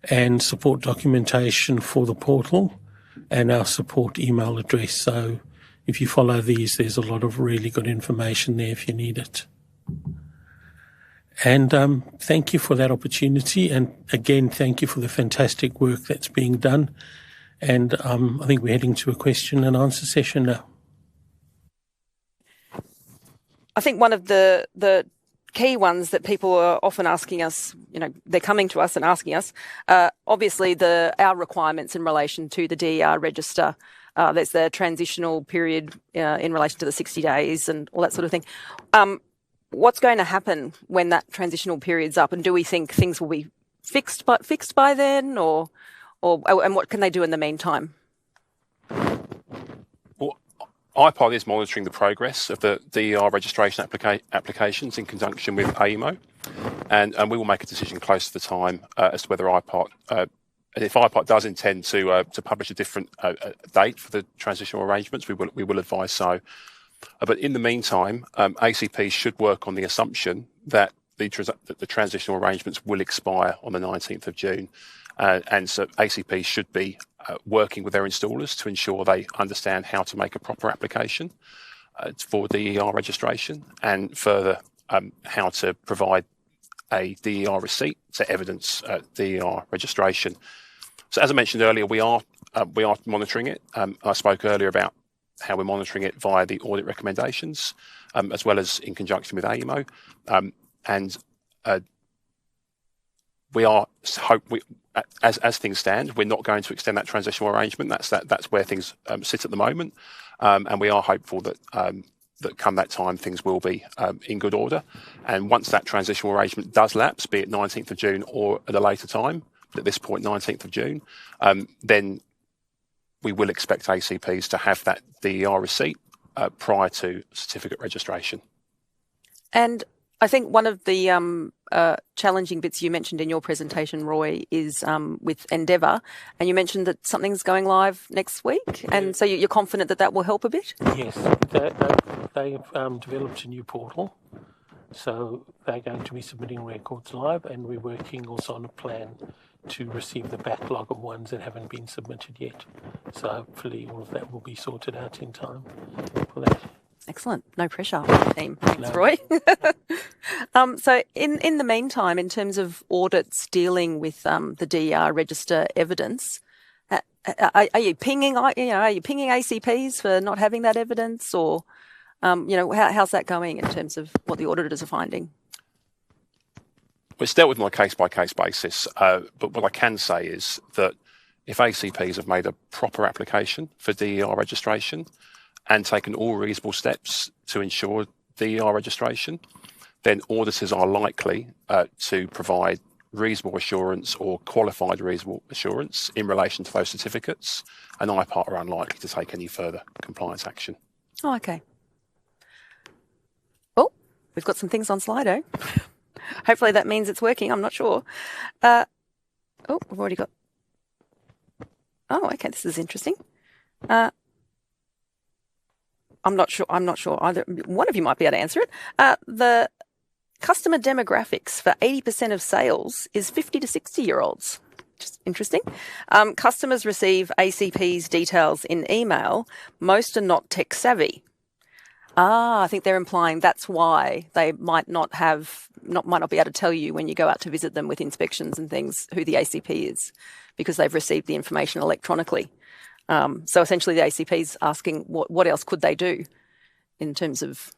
[SPEAKER 4] and support documentation for the portal and our support email address. So if you follow these, there's a lot of really good information there if you need it. And thank you for that opportunity. And again, thank you for the fantastic work that's being done. And I think we're heading to a question and answer session now.
[SPEAKER 1] I think one of the key ones that people are often asking us, they're coming to us and asking us, obviously our requirements in relation to the DER register. There's the transitional period in relation to the 60 days and all that sort of thing. What's going to happen when that transitional period's up, and do we think things will be fixed by then, or and what can they do in the meantime?
[SPEAKER 2] Well, IPART is monitoring the progress of the DER registration applications in conjunction with AEMO, and we will make a decision close to the time as to whether IPART, and if IPART does intend to publish a different date for the transitional arrangements, we will advise so. But in the meantime, ACP should work on the assumption that the transitional arrangements will expire on the 19th of June. And so ACP should be working with their installers to ensure they understand how to make a proper application for DER registration, and further how to provide a DER receipt to evidence DER registration. So as I mentioned earlier, we are monitoring it. I spoke earlier about how we're monitoring it via the audit recommendations, as well as in conjunction with AEMO. We are as things stand, we're not going to extend that transitional arrangement. That's where things sit at the moment, and we are hopeful that come that time things will be in good order. And once that transitional arrangement does lapse, be it 19th of June or at a later time, but at this point 19th of June, then we will expect ACPs to have that DER receipt prior to certificate registration.
[SPEAKER 1] And I think one of the challenging bits you mentioned in your presentation, Roy, is with Endeavour, and you mentioned that something's going live next week, and so you're confident that will help a bit?
[SPEAKER 4] Yes, they've developed a new portal, so they're going to be submitting records live, and we're working also on a plan to receive the backlog of ones that haven't been submitted yet. So hopefully all of that will be sorted out in time for that.
[SPEAKER 1] Excellent. No pressure, team. Thanks, Roy. So in the meantime, in terms of audits dealing with the DER register evidence, are you pinging ACPs for not having that evidence, or how's that going in terms of what the auditors are finding?
[SPEAKER 2] It's dealt with on a case-by-case basis, but what I can say is that if ACPs have made a proper application for DER registration and taken all reasonable steps to ensure DER registration, then auditors are likely to provide reasonable assurance or qualified reasonable assurance in relation to those certificates, and IPART are unlikely to take any further compliance action.
[SPEAKER 1] Oh, okay. Oh, we've got some things on Slido. Hopefully that means it's working. I'm not sure. We've already got... Oh, okay, this is interesting. I'm not sure either. One of you might be able to answer it. The customer demographics for 80% of sales is 50 to 60-year-olds. Just interesting. Customers receive ACP's details in email. Most are not tech savvy. I think they're implying that's why they might not be able to tell you when you go out to visit them with inspections and things who the ACP is, because they've received the information electronically. So essentially the ACP is asking what else could they do in terms of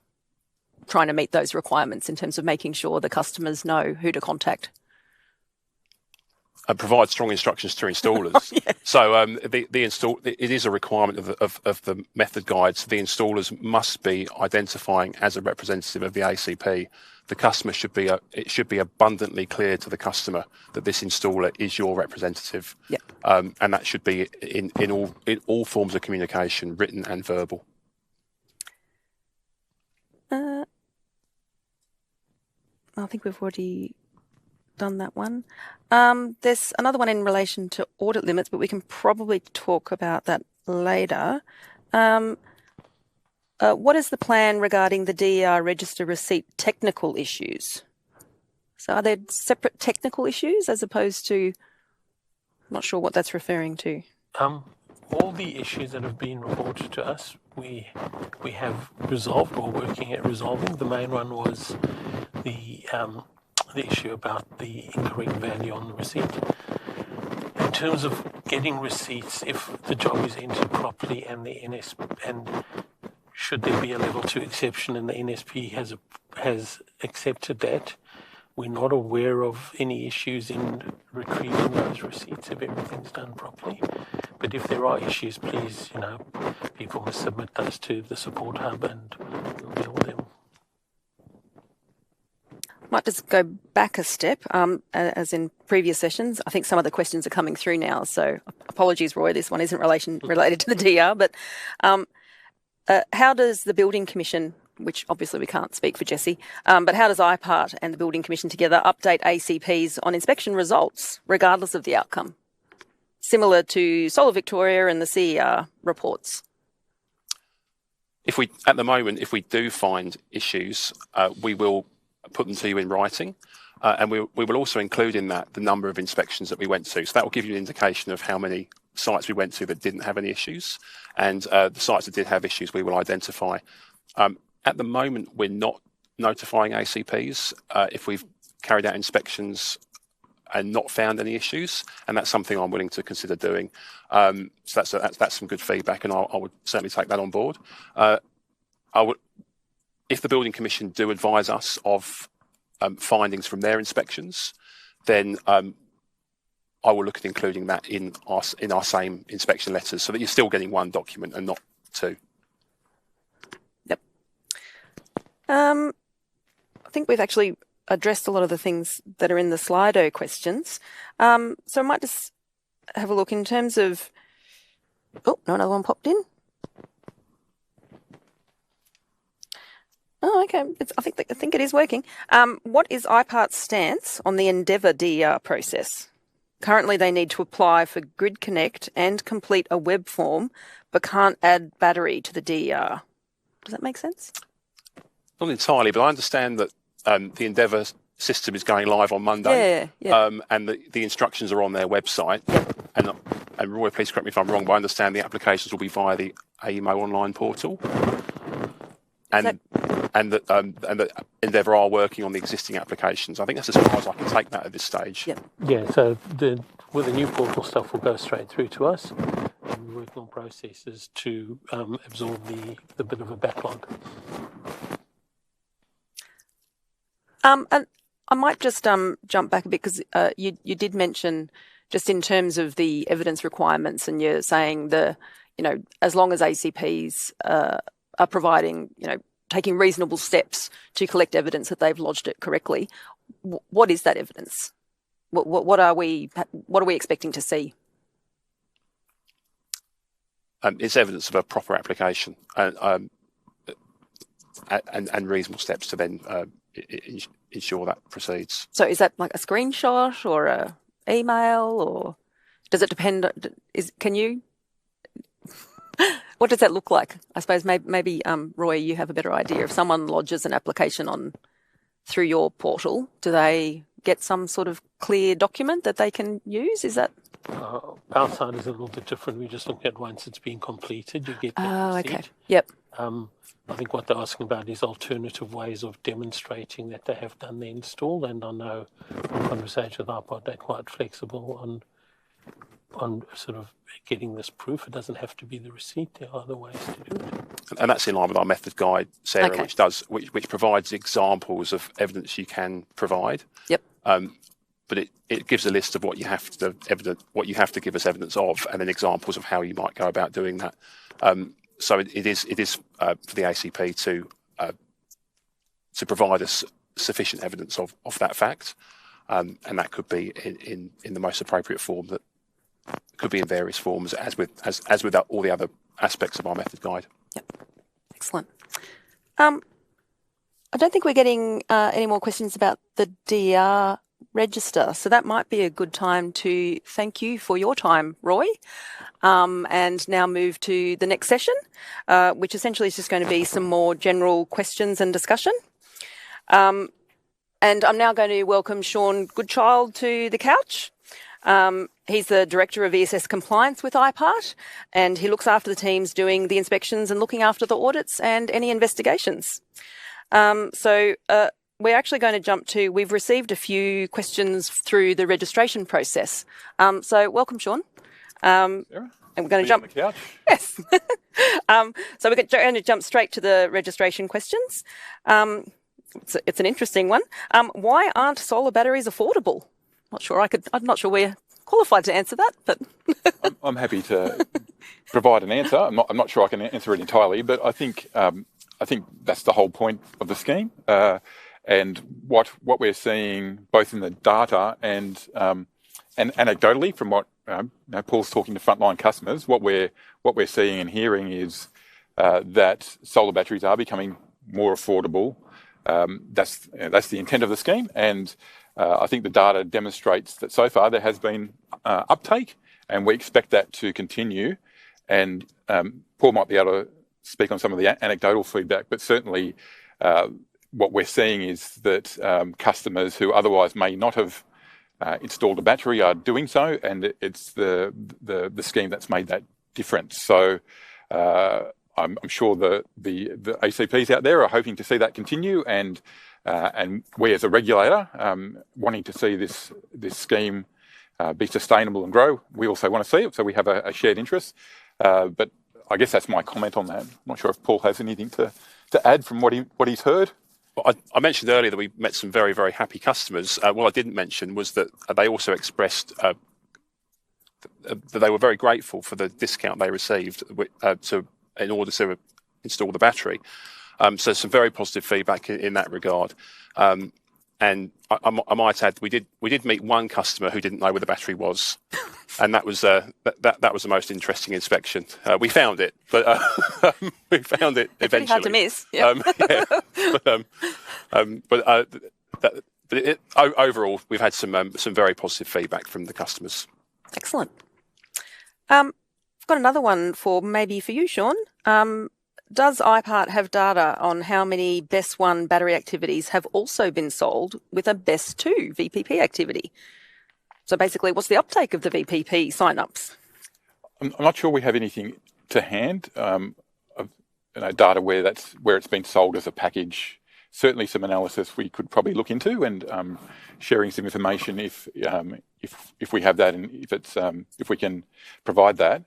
[SPEAKER 1] trying to meet those requirements, in terms of making sure the customers know who to contact.
[SPEAKER 2] Provide strong instructions to installers. Yeah. So it is a requirement of the method guides. The installers must be identifying as a representative of the ACP. The customer should be abundantly clear to the customer that this installer is your representative. Yeah. And that should be in all forms of communication, written and verbal.
[SPEAKER 1] I think we've already done that one. There's another one in relation to audit limits, but we can probably talk about that later. What is the plan regarding the DER register receipt technical issues? So are there separate technical issues as opposed to... I'm not sure what that's referring to.
[SPEAKER 4] All the issues that have been reported to us, we have resolved or working at resolving. The main one was the issue about the incorrect value on the receipt. In terms of getting receipts, if the job is entered properly and should there be a level 2 exception and the NSP has accepted that, we're not aware of any issues in retrieving those receipts if everything's done properly. But if there are issues, please, people must submit those to the support hub and we'll deal with them.
[SPEAKER 1] Might just go back a step, as in previous sessions. I think some of the questions are coming through now, so apologies, Roy. This one isn't related to the DR, but how does the Building Commission, which obviously we can't speak for Jessie, but how does IPART and the Building Commission together update ACPs on inspection results, regardless of the outcome? Similar to Solar Victoria and the CER reports.
[SPEAKER 2] At the moment, if we do find issues, we will put them to you in writing. And we will also include in that the number of inspections that we went to. So that will give you an indication of how many sites we went to that didn't have any issues. And the sites that did have issues, we will identify. At the moment, we're not notifying ACPs if we've carried out inspections and not found any issues. And that's something I'm willing to consider doing. So that's some good feedback, and I would certainly take that on board. If the Building Commission do advise us of findings from their inspections, then I will look at including that in our same inspection letters, so that you're still getting one document and not two.
[SPEAKER 1] Yep. I think we've actually addressed a lot of the things that are in the Slido questions. So I might just have a look in terms of. Oh, no, another one popped in. Oh, okay. I think it is working. What is IPART's stance on the Endeavour DER process? Currently, they need to apply for Grid Connect and complete a web form, but can't add battery to the DER. Does that make sense?
[SPEAKER 2] Not entirely, but I understand that the Endeavour system is going live on Monday.
[SPEAKER 1] Yeah.
[SPEAKER 2] And the instructions are on their website. And Roy, please correct me if I'm wrong, but I understand the applications will be via the AEMO online portal. And that Endeavour are working on the existing applications. I think that's as far as I can take that at this stage.
[SPEAKER 4] Yeah, so with the new portal stuff will go straight through to us, and we're working on processes to absorb the bit of a backlog.
[SPEAKER 1] And I might just jump back a bit, because you did mention just in terms of the evidence requirements, and you're saying as long as ACPs are providing, taking reasonable steps to collect evidence that they've lodged it correctly. What is that evidence? What are we expecting to see?
[SPEAKER 2] It's evidence of a proper application and reasonable steps to then ensure that proceeds.
[SPEAKER 1] So is that like a screenshot or a email, or does it depend? Can you? What does that look like? I suppose maybe Roy, you have a better idea. If someone lodges an application through your portal, do they get some sort of clear document that they can use? Is that?
[SPEAKER 4] Our side is a little bit different. We just look at once it's been completed, you get the receipt.
[SPEAKER 1] Okay. Yep.
[SPEAKER 4] I think what they're asking about is alternative ways of demonstrating that they have done the install, and I know in conversation with IPART, they're quite flexible on sort of getting this proof. It doesn't have to be the receipt. There are other ways to do it.
[SPEAKER 2] And that's in line with our method guide, Sarah, which provides examples of evidence you can provide.
[SPEAKER 1] Yep.
[SPEAKER 2] But it gives a list of what you have to give us evidence of, and then examples of how you might go about doing that. So it is for the ACP to provide us sufficient evidence of that fact, and that could be in the most appropriate form. That could be in various forms, as with all the other aspects of our method guide.
[SPEAKER 1] Yep. Excellent. I don't think we're getting any more questions about the DER register, so that might be a good time to thank you for your time, Roy, and now move to the next session, which essentially is just going to be some more general questions and discussion. And I'm now going to welcome Sean Goodchild to the couch. He's the Director of ESS Compliance with IPART, and he looks after the teams doing the inspections and looking after the audits and any investigations. So we're actually going to jump to, we've received a few questions through the registration process. So welcome, Sean. And we're going to jump.
[SPEAKER 5] On the couch.
[SPEAKER 1] Yes. So we're going to jump straight to the registration questions. It's an interesting one. Why aren't solar batteries affordable? I'm not sure we're qualified to answer that, but
[SPEAKER 5] I'm happy to provide an answer. I'm not sure I can answer it entirely, but I think that's the whole point of the scheme. And what we're seeing both in the data and anecdotally from what Paul's talking to frontline customers, what we're seeing and hearing is that solar batteries are becoming more affordable. That's the intent of the scheme, and I think the data demonstrates that so far there has been uptake, and we expect that to continue. And Paul might be able to speak on some of the anecdotal feedback, but certainly what we're seeing is that customers who otherwise may not have installed a battery are doing so, and it's the scheme that's made that difference. So I'm sure the ACPs out there are hoping to see that continue, and we as a regulator wanting to see this scheme be sustainable and grow. We also want to see it, so we have a shared interest. But I guess that's my comment on that. I'm not sure if Paul has anything to add from what he's heard.
[SPEAKER 2] Well, I mentioned earlier that we met some very, very happy customers. What I didn't mention was that they also expressed that they were very grateful for the discount they received in order to install the battery. So some very positive feedback in that regard. And I might add, we did meet one customer who didn't know where the battery was, and that was that was the most interesting inspection. We found it, but we found it eventually.
[SPEAKER 1] Pretty hard to miss. Yeah.
[SPEAKER 2] Overall, we've had some very positive feedback from the customers.
[SPEAKER 1] Excellent. I've got another one for you, Sean. Does IPART have data on how many BESS 1 battery activities have also been sold with a BESS 2 VPP activity? So basically, what's the uptake of the VPP sign-ups?
[SPEAKER 5] I'm not sure we have anything to hand of data where it's been sold as a package. Certainly, some analysis we could probably look into, and sharing some information if we have that, and if we can provide that.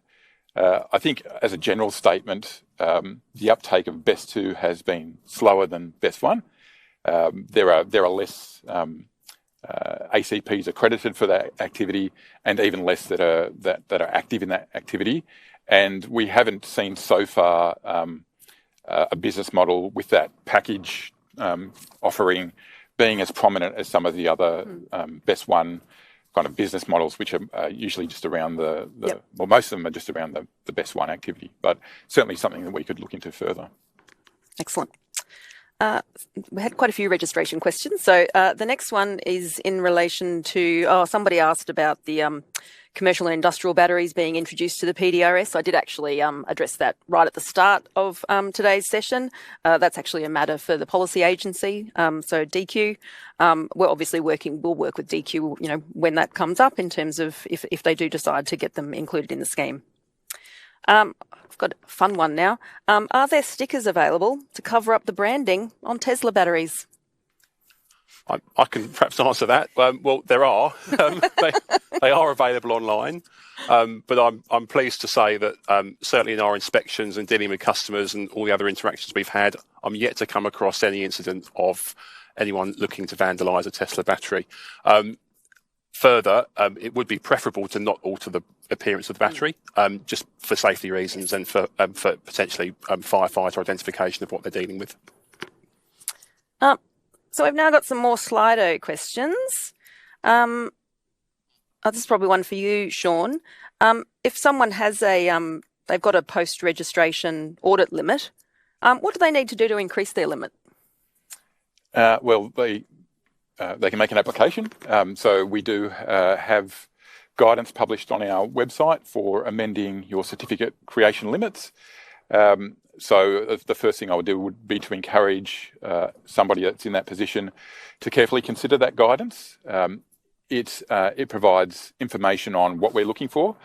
[SPEAKER 5] I think, as a general statement, the uptake of BESS 2 has been slower than BESS 1. There are less ACPs accredited for that activity, and even less that are active in that activity. And we haven't seen so far a business model with that package offering being as prominent as some of the other BESS 1 kind of business models, which are usually just around well, most of them are just around the BESS 1 activity, but certainly something that we could look into further.
[SPEAKER 1] Excellent. We had quite a few registration questions. So the next one is in relation to, somebody asked about the commercial and industrial batteries being introduced to the PDRS. I did actually address that right at the start of today's session. That's actually a matter for the policy agency. So DQ, we'll work with DQ, when that comes up in terms of if they do decide to get them included in the scheme. I've got a fun one now. Are there stickers available to cover up the branding on Tesla batteries?
[SPEAKER 2] I can perhaps answer that. Well, there are. They are available online, but I'm pleased to say that certainly in our inspections and dealing with customers and all the other interactions we've had, I'm yet to come across any incident of anyone looking to vandalise a Tesla battery. Further, it would be preferable to not alter the appearance of the battery, just for safety reasons and for potentially firefighter identification of what they're dealing with.
[SPEAKER 1] So we've now got some more Slido questions. This is probably one for you, Sean. If someone has they've got a post-registration audit limit, what do they need to do to increase their limit?
[SPEAKER 5] Well, they can make an application. So we do have guidance published on our website for amending your certificate creation limits. So the first thing I would do would be to encourage somebody that's in that position to carefully consider that guidance. It provides information on what we're looking for,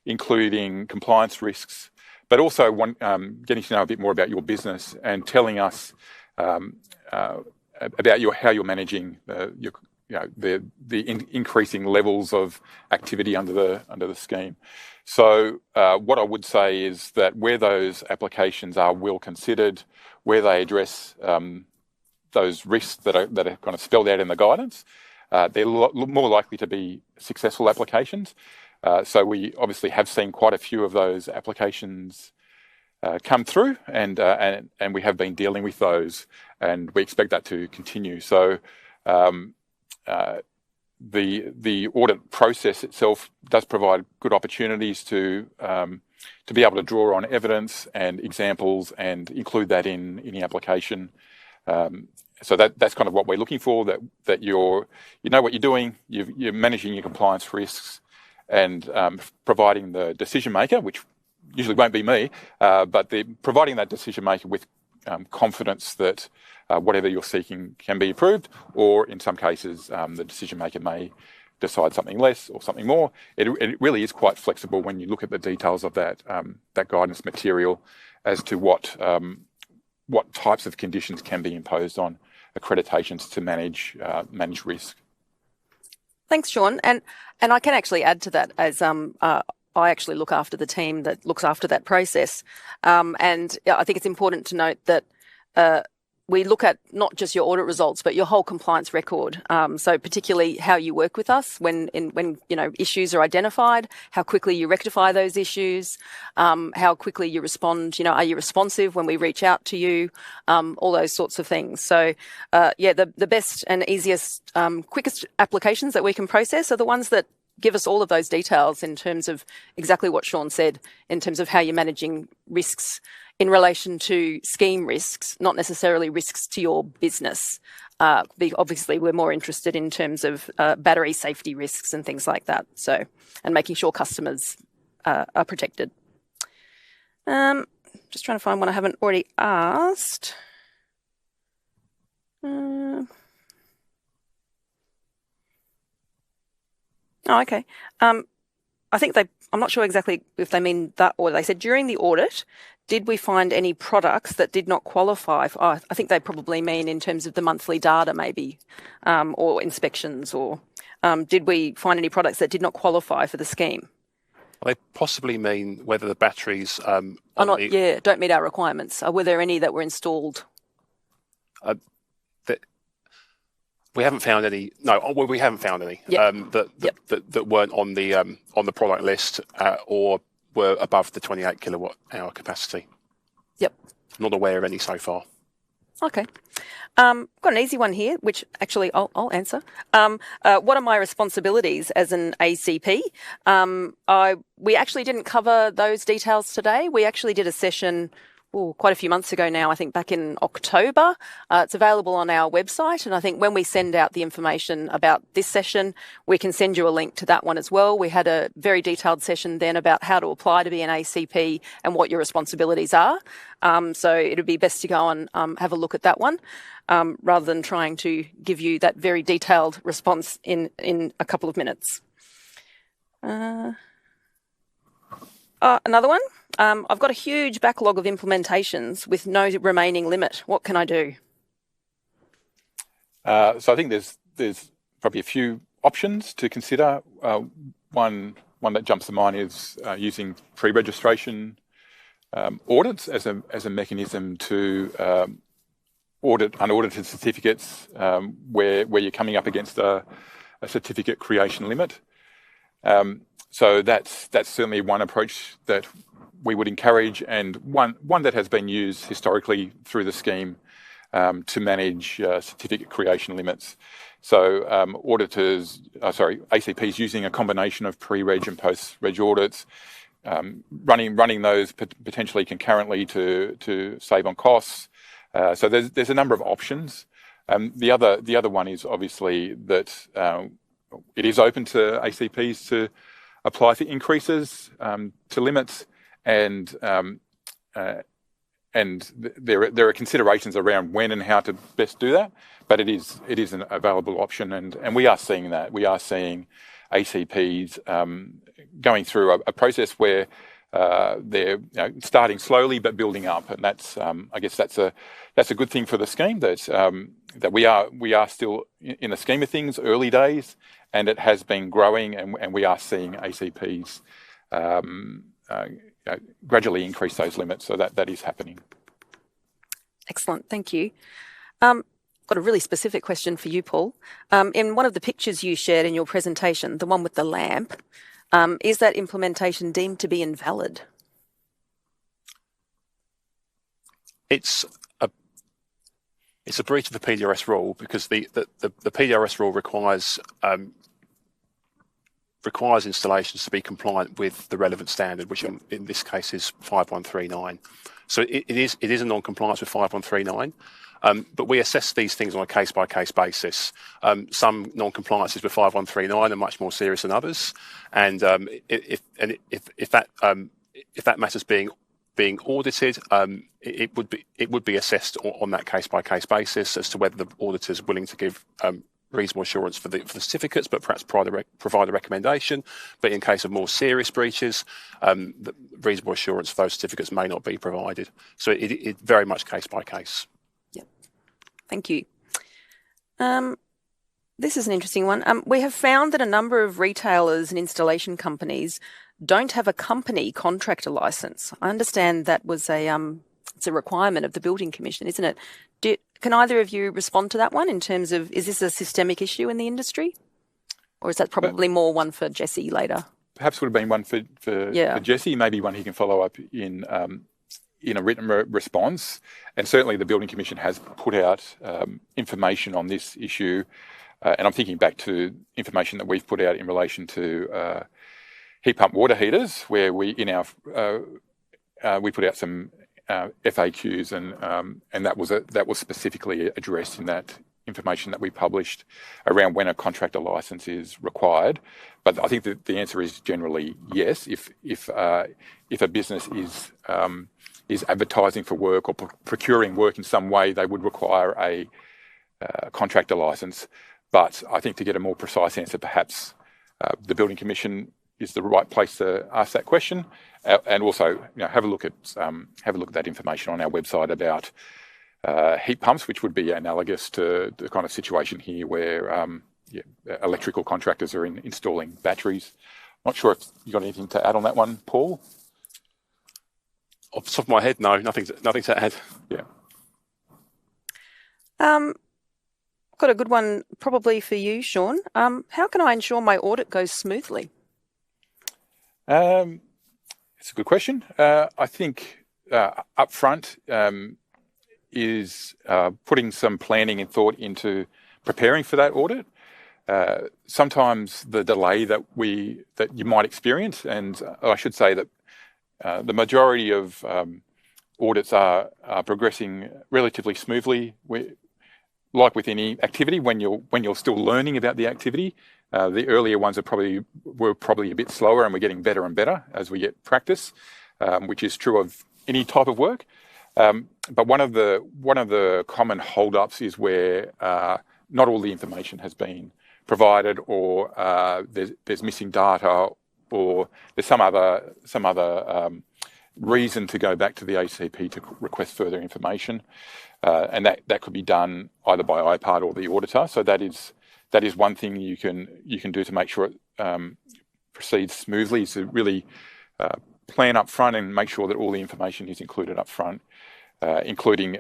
[SPEAKER 5] including compliance risks, but also getting to know a bit more about your business and telling us about how you're managing the increasing levels of activity under the scheme. So what I would say is that where those applications are well considered, where they address those risks that are kind of spelled out in the guidance, they're more likely to be successful applications. So we obviously have seen quite a few of those applications come through, and we have been dealing with those, and we expect that to continue. So the audit process itself does provide good opportunities to be able to draw on evidence and examples and include that in the application. So that's kind of what we're looking for, that you know what you're doing, you're managing your compliance risks, and providing the decision maker, which usually won't be me, but providing that decision maker with confidence that whatever you're seeking can be approved, or in some cases the decision maker may decide something less or something more. It really is quite flexible when you look at the details of that guidance material as to what types of conditions can be imposed on accreditations to manage risk.
[SPEAKER 1] Thanks, Sean. And I can actually add to that, as I actually look after the team that looks after that process. And I think it's important to note that we look at not just your audit results, but your whole compliance record. So particularly how you work with us when issues are identified, how quickly you rectify those issues, how quickly you respond. Are you responsive when we reach out to you? All those sorts of things. So the best and easiest, quickest applications that we can process are the ones that give us all of those details in terms of exactly what Sean said, in terms of how you're managing risks in relation to scheme risks, not necessarily risks to your business. Obviously, we're more interested in terms of battery safety risks and things like that. So, and making sure customers are protected. Just trying to find one I haven't already asked. Oh, okay. I think I'm not sure exactly if they mean that, or they said during the audit, did we find any products that did not qualify? I think they probably mean in terms of the monthly data maybe, or inspections, or did we find any products that did not qualify for the scheme?
[SPEAKER 2] They possibly mean whether the batteries don't
[SPEAKER 1] meet our requirements. Were there any that were installed?
[SPEAKER 2] We haven't found any. No, well, we haven't found any that weren't on the product list or were above the 28 kilowatt hour capacity.
[SPEAKER 1] Yep.
[SPEAKER 2] Not aware of any so far.
[SPEAKER 1] Okay. Got an easy one here, which actually I'll answer. What are my responsibilities as an ACP? We actually didn't cover those details today. We actually did a session quite a few months ago now, I think back in October. It's available on our website, and I think when we send out the information about this session, we can send you a link to that one as well. We had a very detailed session then about how to apply to be an ACP and what your responsibilities are. So it would be best to go and have a look at that one, rather than trying to give you that very detailed response in a couple of minutes. Another one. I've got a huge backlog of implementations with no remaining limit. What can I do?
[SPEAKER 5] So I think there's probably a few options to consider. One that jumps to mind is using pre-registration audits as a mechanism to audit unaudited certificates where you're coming up against a certificate creation limit. So that's certainly one approach that we would encourage, and one that has been used historically through the scheme to manage certificate creation limits. So ACPs using a combination of pre-reg and post-reg audits, running those potentially concurrently to save on costs. So there's a number of options. The other one is obviously that it is open to ACPs to apply for increases to limits, and there are considerations around when and how to best do that. But it is an available option, and we are seeing that. We are seeing ACPs going through a process where they're starting slowly but building up, and that's I guess that's a good thing for the scheme, that we are still in the scheme of things early days, and it has been growing, and we are seeing ACPs gradually increase those limits, so that is happening.
[SPEAKER 1] Excellent, thank you. Got a really specific question for you, Paul. In one of the pictures you shared in your presentation, the one with the lamp, is that implementation deemed to be invalid?
[SPEAKER 2] It's a breach of the PDRS rule, because the PDRS rule requires requires installations to be compliant with the relevant standard, which in this case is 5139. So it is a non-compliance with 5139. But we assess these things on a case-by-case basis. Some non-compliances with 5139 are much more serious than others, and if that matters being audited, it would be assessed on that case-by-case basis as to whether the auditor is willing to give reasonable assurance for the certificates, but perhaps provide a recommendation. But in case of more serious breaches, the reasonable assurance for those certificates may not be provided. So it very much case by case.
[SPEAKER 1] Thank you. This is an interesting one. We have found that a number of retailers and installation companies don't have a company contractor license. I understand that was it's a requirement of the Building Commission, isn't it? Can either of you respond to that one in terms of, is this a systemic issue in the industry? Or is that probably more one for Jesse later?
[SPEAKER 5] Perhaps would have been one for Jesse, maybe one he can follow up in a written response. And certainly the Building Commission has put out information on this issue. And I'm thinking back to information that we've put out in relation to heat pump water heaters, where we put out some FAQs, and that was specifically addressed in that information that we published around when a contractor license is required. But I think that the answer is generally yes. If a business is advertising for work or procuring work in some way, they would require a contractor license. But I think to get a more precise answer, perhaps the Building Commission is the right place to ask that question, and also have a look at that information on our website about heat pumps, which would be analogous to the kind of situation here where electrical contractors are installing batteries. Not sure if you got anything to add on that one, Paul.
[SPEAKER 2] Off the top of my head, no, nothing to add.
[SPEAKER 5] Yeah.
[SPEAKER 1] Got a good one probably for you, Sean. How can I ensure my audit goes smoothly?
[SPEAKER 5] It's a good question. I think upfront is putting some planning and thought into preparing for that audit. Sometimes the delay that you might experience, and I should say that the majority of audits are progressing relatively smoothly. Like with any activity, when you're still learning about the activity, the earlier ones were probably a bit slower, and we're getting better and better as we get practice, which is true of any type of work. But one of the common hold-ups is where not all the information has been provided, or there's missing data, or there's some other reason to go back to the ACP to request further information, and that could be done either by IPART or the auditor. So that is one thing you can do to make sure it proceeds smoothly, is to really plan up front and make sure that all the information is included up front, including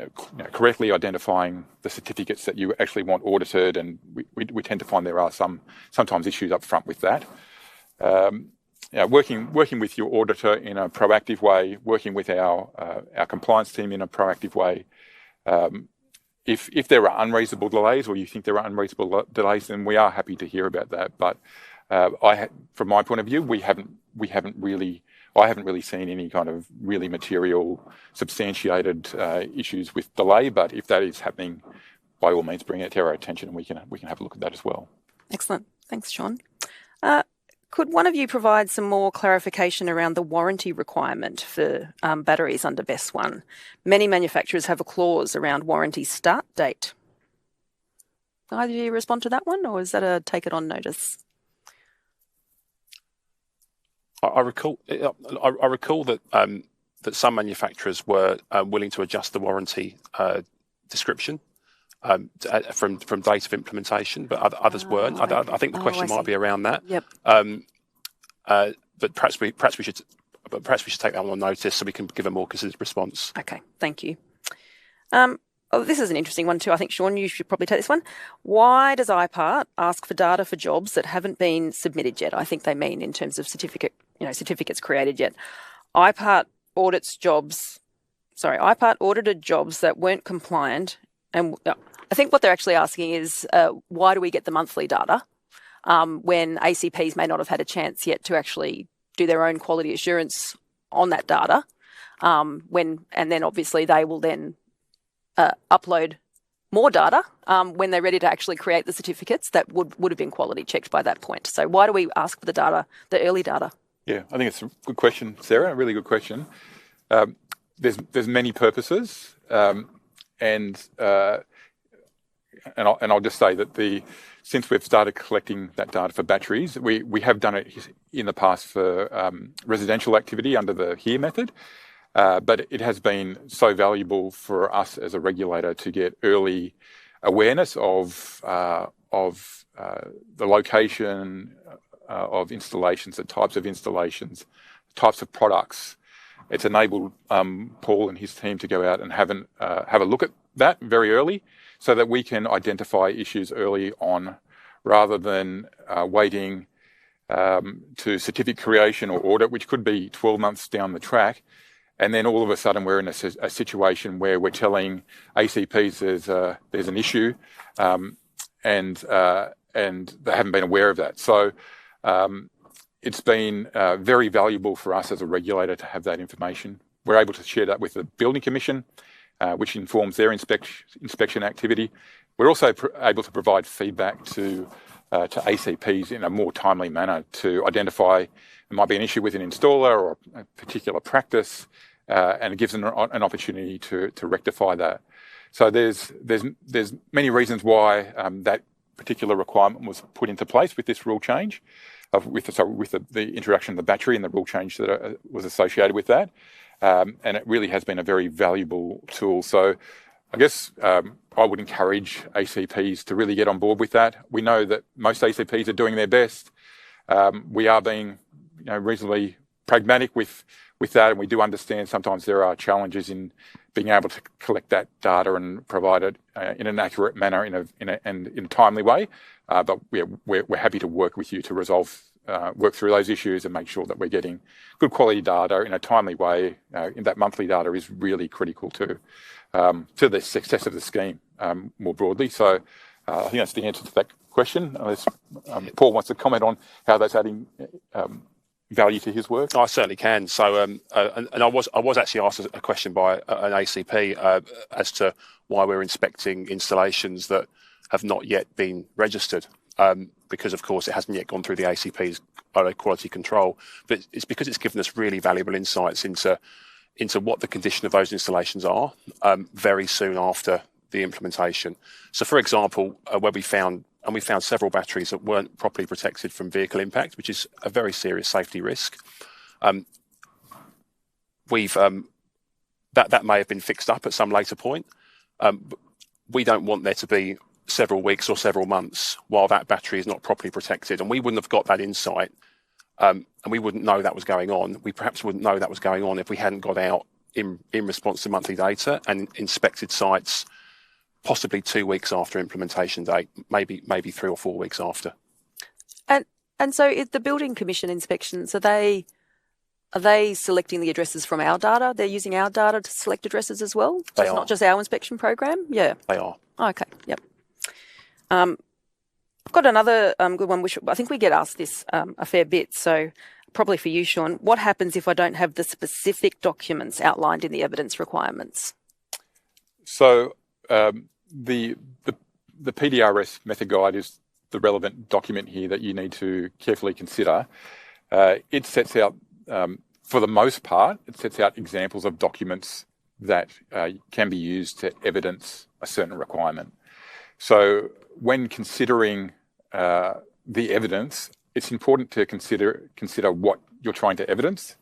[SPEAKER 5] correctly identifying the certificates that you actually want audited, and we tend to find there are sometimes issues up front with that. Working with your auditor in a proactive way, working with our compliance team in a proactive way. If there are unreasonable delays, or you think there are unreasonable delays, then we are happy to hear about that. But from my point of view, I haven't really seen any kind of really material, substantiated issues with delay. But if that is happening, by all means, bring it to our attention, and we can have a look at that as well.
[SPEAKER 1] Excellent. Thanks, Sean. Could one of you provide some more clarification around the warranty requirement for batteries under BESS 1? Many manufacturers have a clause around warranty start date. Can either of you respond to that one, or is that a take it on notice?
[SPEAKER 2] I recall that that some manufacturers were willing to adjust the warranty description from date of implementation, but others weren't. I think the question might be around that.
[SPEAKER 1] Yep.
[SPEAKER 2] But perhaps we should take that one on notice so we can give a more considered response.
[SPEAKER 1] Okay, thank you. This is an interesting one too. I think, Sean, you should probably take this one. Why does IPART ask for data for jobs that haven't been submitted yet? I think they mean in terms of certificates created yet. IPART audited jobs that weren't compliant, and I think what they're actually asking is, why do we get the monthly data? when ACPs may not have had a chance yet to actually do their own quality assurance on that data. And then obviously they will then upload more data when they're ready to actually create the certificates that would have been quality checked by that point. So why do we ask for the data, the early data?
[SPEAKER 5] Yeah, I think it's a good question, Sarah. A really good question. There's many purposes, and I'll just say that since we've started collecting that data for batteries, we have done it in the past for residential activity under the HERE method, but it has been so valuable for us as a regulator to get early awareness of the location of installations, the types of installations, types of products. It's enabled Paul and his team to go out and have a look at that very early, so that we can identify issues early on, rather than waiting to certificate creation or audit, which could be 12 months down the track. And then all of a sudden we're in a situation where we're telling ACPs there's an issue, and they haven't been aware of that. So it's been very valuable for us as a regulator to have that information. We're able to share that with the Building Commission, which informs their inspection activity. We're also able to provide feedback to ACPs in a more timely manner to identify there might be an issue with an installer or a particular practice, and it gives them an opportunity to rectify that. So there's many reasons why that particular requirement was put into place with this rule change, with the introduction of the battery and the rule change that was associated with that. And it really has been a very valuable tool. So I guess I would encourage ACPs to really get on board with that. We know that most ACPs are doing their best. We are being reasonably pragmatic with that, and we do understand sometimes there are challenges in being able to collect that data and provide it in an accurate manner in a timely way. But we're happy to work with you to work through those issues and make sure that we're getting good quality data in a timely way. In that monthly data is really critical to the success of the scheme more broadly. So I think that's the answer to that question. Unless Paul wants to comment on how that's adding value to his work.
[SPEAKER 2] I certainly can. So, and I was actually asked a question by an ACP as to why we're inspecting installations that have not yet been registered, because of course it hasn't yet gone through the ACP's quality control. But it's because it's given us really valuable insights into what the condition of those installations are very soon after the implementation. So, for example, where we found several batteries that weren't properly protected from vehicle impact, which is a very serious safety risk. That may have been fixed up at some later point. We don't want there to be several weeks or several months while that battery is not properly protected, and we wouldn't have got that insight, and we wouldn't know that was going on. We perhaps wouldn't know that was going on if we hadn't got out in response to monthly data and inspected sites possibly 2 weeks after implementation date, maybe 3 or 4 weeks after.
[SPEAKER 1] And so the Building Commission inspections, are they selecting the addresses from our data? They're using our data to select addresses as well?
[SPEAKER 2] They are.
[SPEAKER 1] Not just our inspection program? Yeah.
[SPEAKER 2] They are.
[SPEAKER 1] Okay, yep. I've got another good one, which I think we get asked this a fair bit, so probably for you, Sean. What happens if I don't have the specific documents outlined in the evidence requirements?
[SPEAKER 5] So the PDRS method guide is the relevant document here that you need to carefully consider. It sets out, for the most part, examples of documents that can be used to evidence a certain requirement. So when considering the evidence, it's important to consider what you're trying to evidence.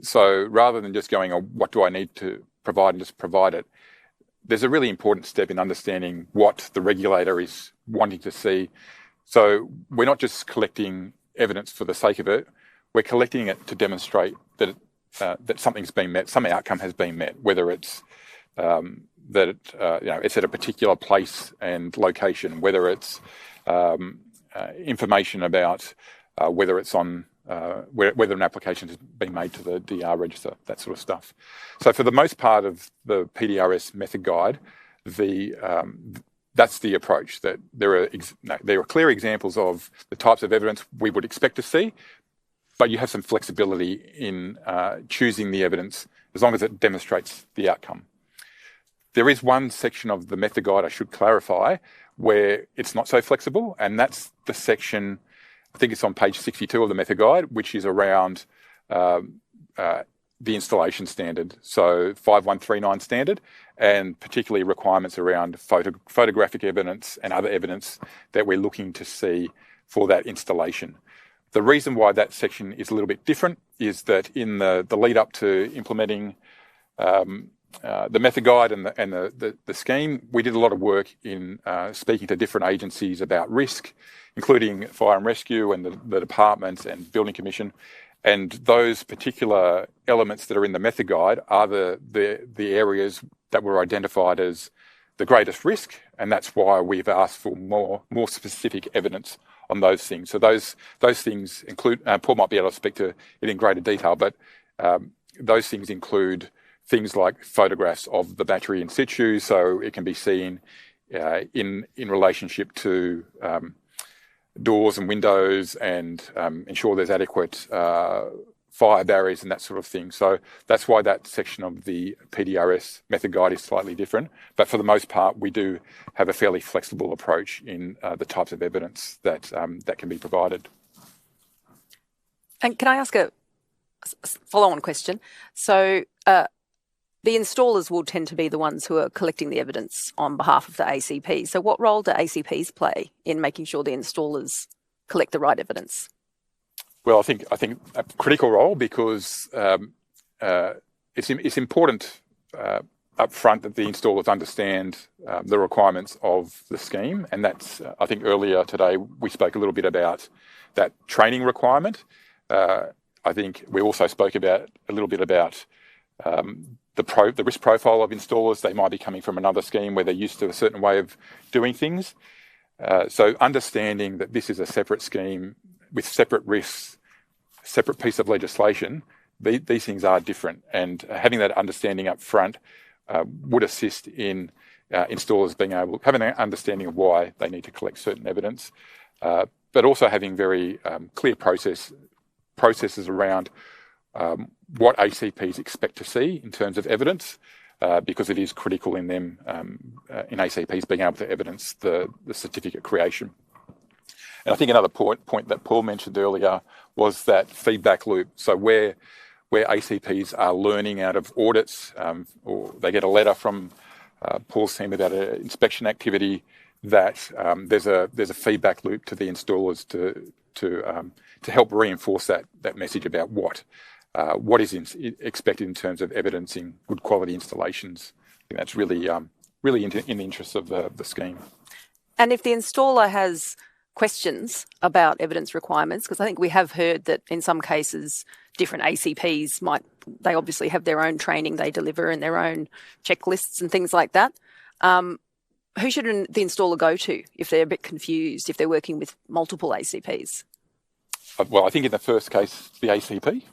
[SPEAKER 5] So rather than just going, what do I need to provide, and just provide it, there's a really important step in understanding what the regulator is wanting to see. So we're not just collecting evidence for the sake of it. We're collecting it to demonstrate that something's been met, some outcome has been met, whether it's it's at a particular place and location, whether it's information about whether it's on whether an application has been made to the DR register, that sort of stuff. So for the most part of the PDRS method guide, the that's the approach. That there are clear examples of the types of evidence we would expect to see, but you have some flexibility in choosing the evidence as long as it demonstrates the outcome. There is one section of the method guide I should clarify where it's not so flexible, and that's the section, I think it's on page 62 of the method guide, which is around the installation standard, so 5139 standard, and particularly requirements around photographic evidence and other evidence that we're looking to see for that installation. The reason why that section is a little bit different is that in the lead up to implementing the method guide and the scheme, we did a lot of work in speaking to different agencies about risk, including Fire and Rescue and the department and Building Commission. And those particular elements that are in the method guide are the areas that were identified as the greatest risk, and that's why we've asked for more specific evidence on those things. So those things include, Paul might be able to speak to it in greater detail, but those things include things like photographs of the battery in situ, so it can be seen in relationship to doors and windows, and ensure there's adequate fire barriers and that sort of thing. So that's why that section of the PDRS method guide is slightly different. But for the most part, we do have a fairly flexible approach in the types of evidence that can be provided.
[SPEAKER 1] And can I ask a follow-on question? So the installers will tend to be the ones who are collecting the evidence on behalf of the ACP. So what role do ACPs play in making sure the installers collect the right evidence?
[SPEAKER 5] Well, I think a critical role, because it's important up front that the installers understand the requirements of the scheme, and that's I think earlier today we spoke a little bit about that training requirement. I think we also spoke a little bit about the risk profile of installers. They might be coming from another scheme where they're used to a certain way of doing things. So understanding that this is a separate scheme with separate risks, separate piece of legislation, these things are different. And having that understanding up front would assist in installers having an understanding of why they need to collect certain evidence, but also having very clear processes around what ACPs expect to see in terms of evidence, because it is critical in them, in ACPs being able to evidence the certificate creation. And I think another point that Paul mentioned earlier was that feedback loop. So where ACPs are learning out of audits, or they get a letter from Paul's team about an inspection activity, that there's a feedback loop to the installers to help reinforce that message about what is expected in terms of evidencing good quality installations. I think that's really in the interests of the scheme.
[SPEAKER 1] And if the installer has questions about evidence requirements, because I think we have heard that in some cases different ACPs they obviously have their own training they deliver and their own checklists and things like that. Who should the installer go to if they're a bit confused, if they're working with multiple ACPs?
[SPEAKER 5] Well, I think in the first case, the ACP.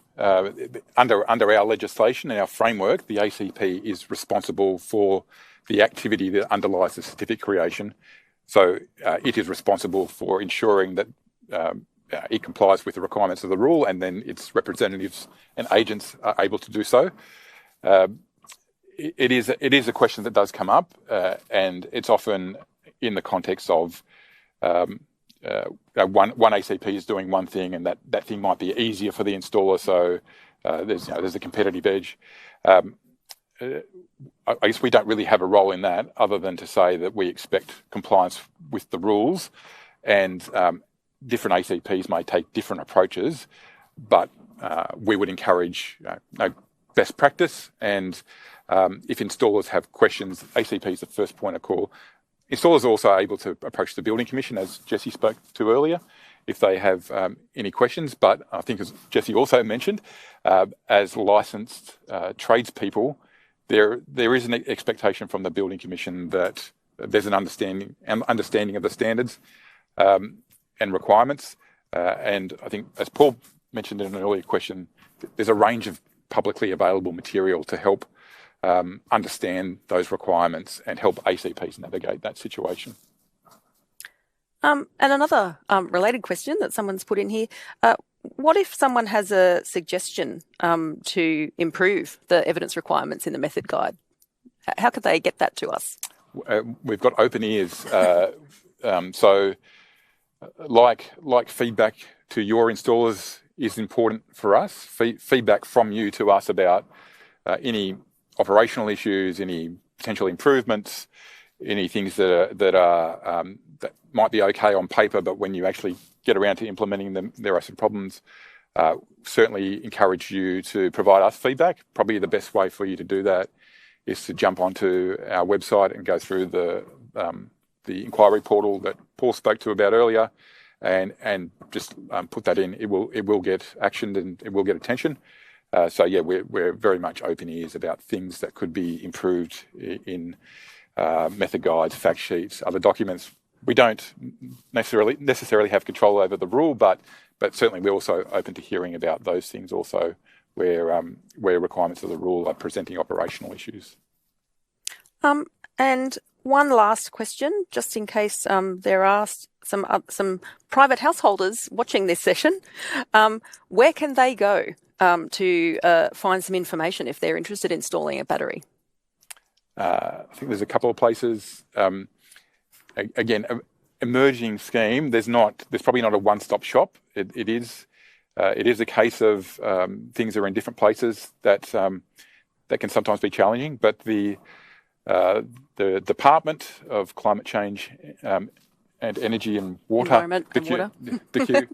[SPEAKER 5] Under our legislation and our framework, the ACP is responsible for the activity that underlies the certificate creation. So it is responsible for ensuring that it complies with the requirements of the rule, and then its representatives and agents are able to do so. It is a question that does come up, and it's often in the context of one ACP is doing one thing, and that thing might be easier for the installer. So there's a competitive edge. I guess we don't really have a role in that, other than to say that we expect compliance with the rules, and different ACPs may take different approaches, but we would encourage best practice. And if installers have questions, ACP is the first point of call. Installers are also able to approach the Building Commission, as Jesse spoke to earlier, if they have any questions. But I think, as Jesse also mentioned, as licensed tradespeople, there is an expectation from the Building Commission that there's an understanding of the standards and requirements. And I think, as Paul mentioned in an earlier question, there's a range of publicly available material to help understand those requirements and help ACPs navigate that situation.
[SPEAKER 1] And another related question that someone's put in here, what if someone has a suggestion to improve the evidence requirements in the method guide? How could they get that to us?
[SPEAKER 5] We've got open ears. So like feedback to your installers is important for us. Feedback from you to us about any operational issues, any potential improvements, any things that might be okay on paper, but when you actually get around to implementing them, there are some problems. Certainly encourage you to provide us feedback. Probably the best way for you to do that is to jump onto our website and go through the inquiry portal that Paul spoke to about earlier, and just put that in. It will get actioned and it will get attention. So yeah, we're very much open ears about things that could be improved in method guides, fact sheets, other documents. We don't necessarily have control over the rule, but certainly we're also open to hearing about those things also where requirements of the rule are presenting operational issues.
[SPEAKER 1] And one last question, just in case there are some private householders watching this session. Where can they go to find some information if they're interested in installing a battery?
[SPEAKER 5] I think there's a couple of places. Again, emerging scheme. There's probably not a one-stop shop. It is a case of things are in different places that can sometimes be challenging. But the Department of Climate Change and Energy and Water,
[SPEAKER 1] Environment and Water,
[SPEAKER 5] the Q,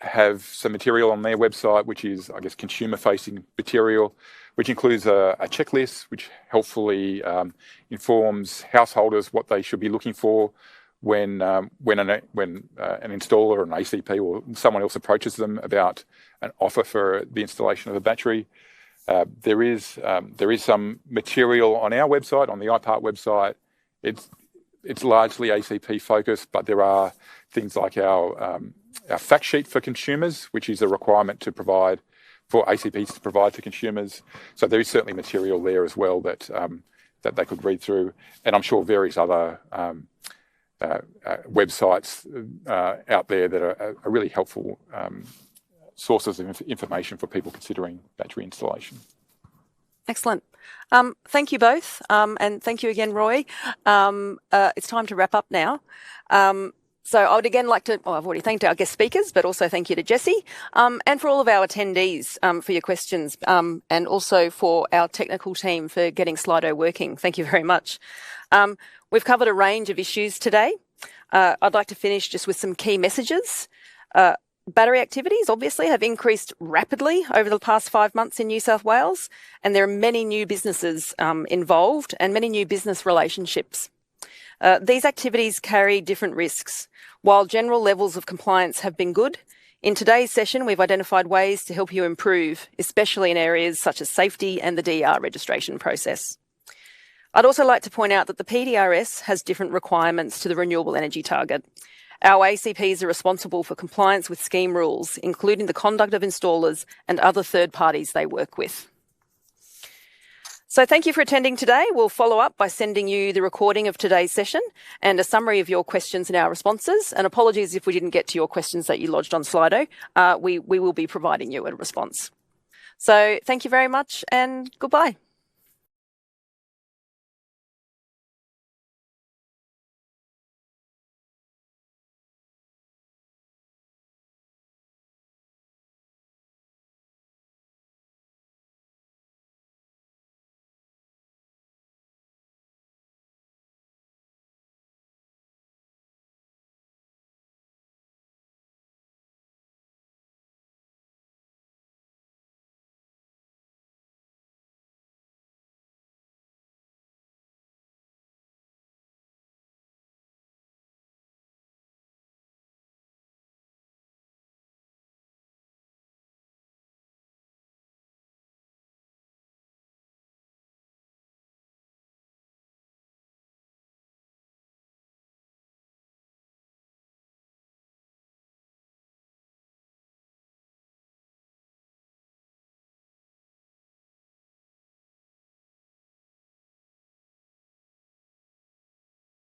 [SPEAKER 5] have some material on their website, which is, I guess, consumer-facing material, which includes a checklist, which helpfully informs householders what they should be looking for when an installer or an ACP or someone else approaches them about an offer for the installation of a battery. There is some material on our website, on the IPART website. It's largely ACP focused, but there are things like our fact sheet for consumers, which is a requirement to provide for ACPs to provide to consumers. So there is certainly material there as well that they could read through, and I'm sure various other websites out there that are really helpful sources of information for people considering battery installation.
[SPEAKER 1] Excellent. Thank you both, and thank you again, Roy. It's time to wrap up now. So I would again like to, I've already thanked our guest speakers, but also thank you to Jessie, and for all of our attendees for your questions, and also for our technical team for getting Slido working. Thank you very much. We've covered a range of issues today. I'd like to finish just with some key messages. Battery activities obviously have increased rapidly over the past 5 months in New South Wales, and there are many new businesses involved and many new business relationships. These activities carry different risks. While general levels of compliance have been good, in today's session we've identified ways to help you improve, especially in areas such as safety and the DER registration process. I'd also like to point out that the PDRS has different requirements to the renewable energy target. Our ACPs are responsible for compliance with scheme rules, including the conduct of installers and other third parties they work with. So thank you for attending today. We'll follow up by sending you the recording of today's session and a summary of your questions and our responses. And apologies if we didn't get to your questions that you lodged on Slido. We will be providing you a response. So thank you very much and goodbye.